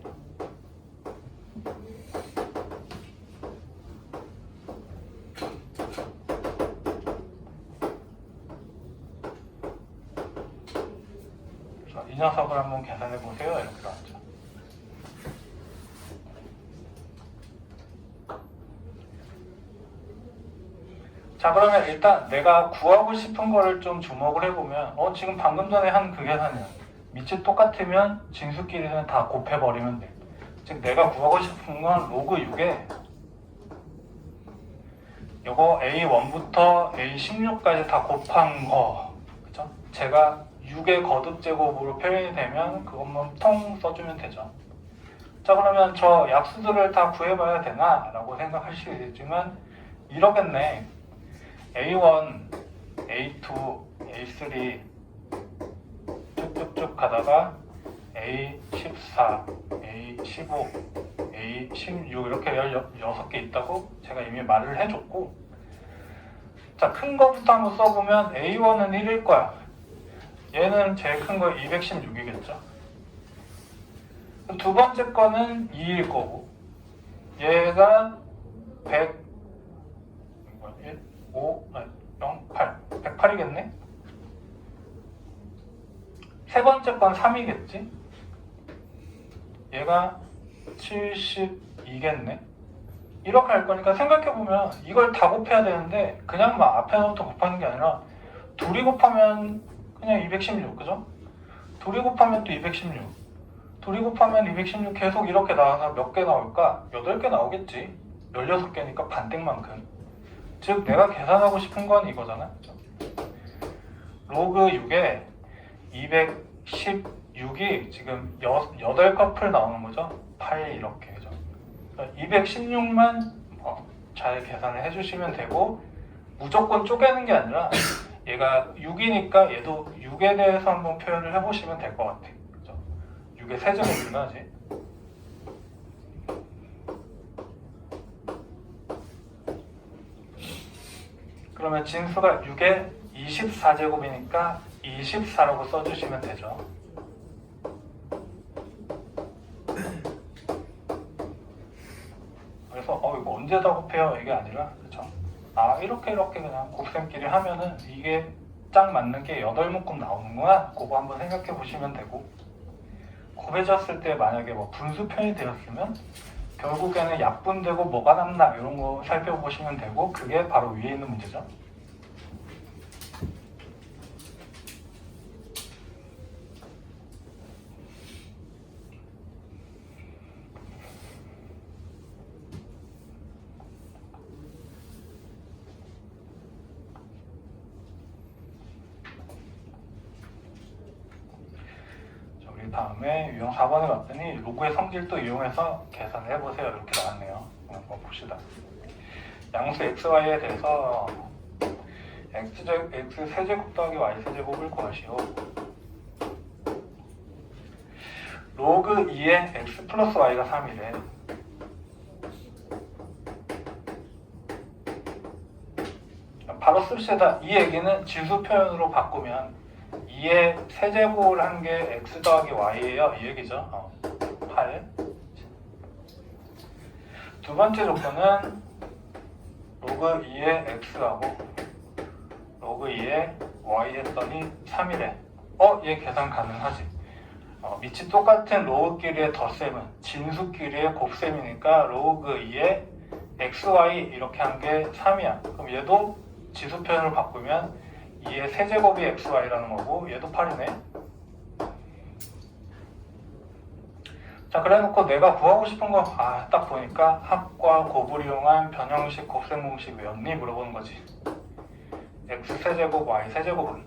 Speaker 1: 이 녀석을 한번 계산해 보세요. 이렇게 나왔죠. 자, 그러면 일단 내가 구하고 싶은 거를 좀 주목을 해보면 지금 방금 전에 한 그 계산이야. 밑이 똑같으면 진수끼리는 다 곱해버리면 돼. 즉 내가 구하고 싶은 건 로그 6에 요거 A1부터 A16까지 다 곱한 거, 그죠? 제가 6의 거듭 제곱으로 표현이 되면 그것만 통 써주면 되죠. 자, 그러면 저 약수들을 다 구해봐야 되나? 라고 생각하시겠지만 이러겠네. A1, A2, A3 쭉쭉쭉 가다가 A14, A15, A16 이렇게 16개 있다고 제가 이미 말을 해줬고, 자, 큰 거부터 한번 써보면 A1은 1일 거야. 얘는 제일 큰 거 216이겠죠. 두 번째 거는 2일 거고, 얘가 100, 1, 5, 0, 8, 108이겠네? 세 번째 건 3이겠지? 얘가 72겠네? 이렇게 할 거니까 생각해보면 이걸 다 곱해야 되는데 그냥 막 앞에서부터 곱하는 게 아니라 둘이 곱하면 그냥 216, 그죠? 둘이 곱하면 또 216, 둘이 곱하면 216 계속 이렇게 나와서 몇 개 나올까? 8개 나오겠지. 16개니까 반땡만큼. 즉 내가 계산하고 싶은 건 이거잖아. 로그 6에 216이 지금 8커플 나오는 거죠. 8 이렇게, 그죠? 216만 잘 계산을 해주시면 되고, 무조건 쪼개는 게 아니라 얘가 6이니까 얘도 6에 대해서 한번 표현을 해보시면 될 것 같아요. 그죠? 6의 세제곱이긴 하지. 그러면 진수가 6의 24제곱이니까 24라고 써주시면 되죠. 그래서 이거 언제 다 곱해요? 이게 아니라, 그쵸? 이렇게 그냥 곱셈끼리 하면은 이게 짝 맞는 게 8묶음 나오는구나. 그거 한번 생각해 보시면 되고, 곱해졌을 때 만약에 뭐 분수편이 되었으면 결국에는 약분되고 뭐가 남나 이런 거 살펴보시면 되고, 그게 바로 위에 있는 문제죠. 다음에 유형 4번에 봤더니 로그의 성질도 이용해서 계산을 해보세요. 이렇게 나왔네요. 한번 봅시다. 양수 xy에 대해서 x 세제곱 더하기 y 세제곱을 구하시오. 로그 2에 x 플러스 y가 3이래. 바로 씁시다. 이 얘기는 지수 표현으로 바꾸면 2의 세제곱을 한 게 x 더하기 y예요. 이 얘기죠. 8. 두 번째 조건은 로그 2의 x하고 로그 2의 y 했더니 3이래. 얘 계산 가능하지. 밑이 똑같은 로그끼리의 덧셈은 진수끼리의 곱셈이니까 로그 2의 xy 이렇게 한 게 3이야. 그럼 얘도 지수 표현을 바꾸면 2의 세제곱이 xy라는 거고, 얘도 8이네. 자, 그래놓고 내가 구하고 싶은 거 딱 보니까 합과 곱을 이용한 변형식 곱셈 공식 외웠니? 물어보는 거지. x 세제곱 y 세제곱은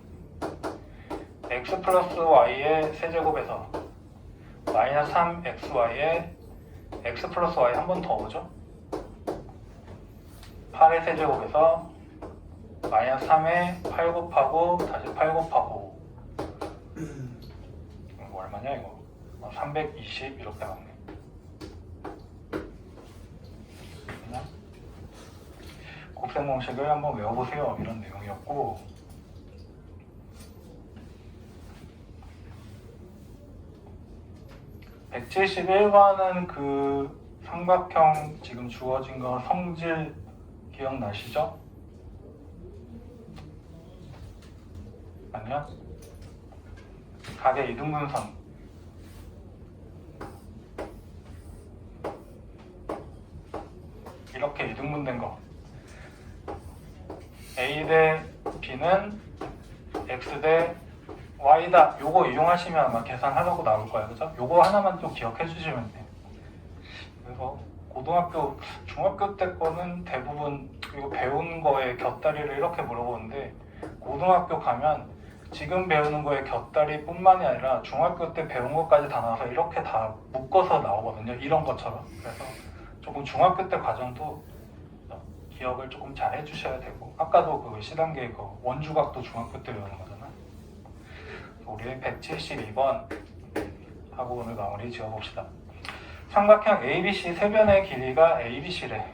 Speaker 1: x 플러스 y의 세제곱에서 마이너스 3xy의 x 플러스 y 한 번 더 오죠. 8의 세제곱에서 마이너스 3에 8 곱하고 다시 8 곱하고 이거 얼마냐 이거 320 이렇게 나오네. 그냥 곱셈 공식을 한번 외워보세요 이런 내용이었고, 171번은 그 삼각형 지금 주어진 거 성질 기억나시죠? 아니요? 각의 이등분선 이렇게 이등분된 거 A 대 B는 X 대 Y다. 요거 이용하시면 아마 계산하려고 나올 거예요. 그죠? 요거 하나만 좀 기억해 주시면 돼요. 그래서 고등학교, 중학교 때 거는 대부분 이거 배운 거에 곁다리를 이렇게 물어보는데, 고등학교 가면 지금 배우는 거에 곁다리 뿐만이 아니라 중학교 때 배운 것까지 다 나와서 이렇게 다 묶어서 나오거든요. 이런 것처럼. 그래서 조금 중학교 때 과정도 기억을 조금 잘 해주셔야 되고, 아까도 그 시단계 그 원주각도 중학교 때 배우는 거잖아. 우리 172번 하고 오늘 마무리 지어봅시다. 삼각형 ABC 세 변의 길이가 ABC래.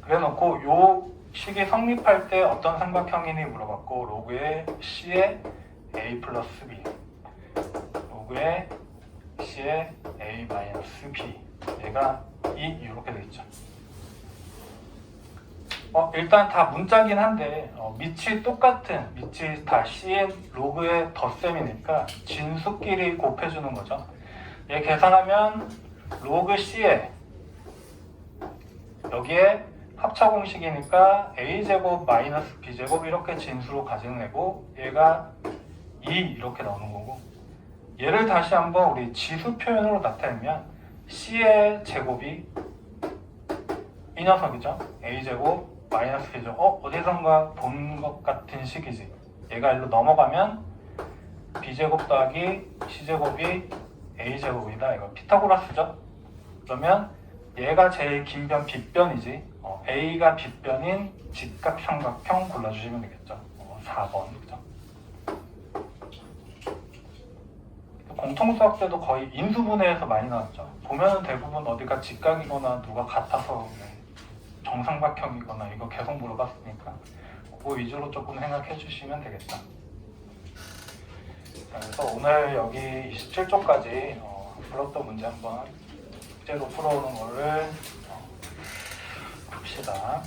Speaker 1: 그래놓고 요 식이 성립할 때 어떤 삼각형이니 물어봤고, 로그의 C에 A 플러스 B, 로그의 C에 A 마이너스 B, 얘가 2 이렇게 돼 있죠. 일단 다 문자긴 한데 밑이 똑같은, 밑이 다 C의 로그의 덧셈이니까 진수끼리 곱해주는 거죠. 얘 계산하면 로그 C에 여기에 합차 공식이니까 A제곱 마이너스 B제곱 이렇게 진수로 가져내고, 얘가 2 이렇게 나오는 거고, 얘를 다시 한번 우리 지수 표현으로 나타내면 C의 제곱이 이 녀석이죠. A제곱 마이너스 B제곱. 어디선가 본 것 같은 식이지. 얘가 일로 넘어가면 B제곱 더하기 C제곱이 A제곱이다. 이거 피타고라스죠. 그러면 얘가 제일 긴 변 빗변이지. A가 빗변인 직각삼각형 골라주시면 되겠죠. 4번. 그죠? 공통수학 때도 거의 인수분해에서 많이 나왔죠. 보면은 대부분 어디가 직각이거나 누가 같아서 정삼각형이거나 이거 계속 물어봤으니까 그거 위주로 조금 생각해 주시면 되겠다. 그래서 오늘 여기 27쪽까지 풀었던 문제 한번 숙제로 풀어오는 거를 봅시다.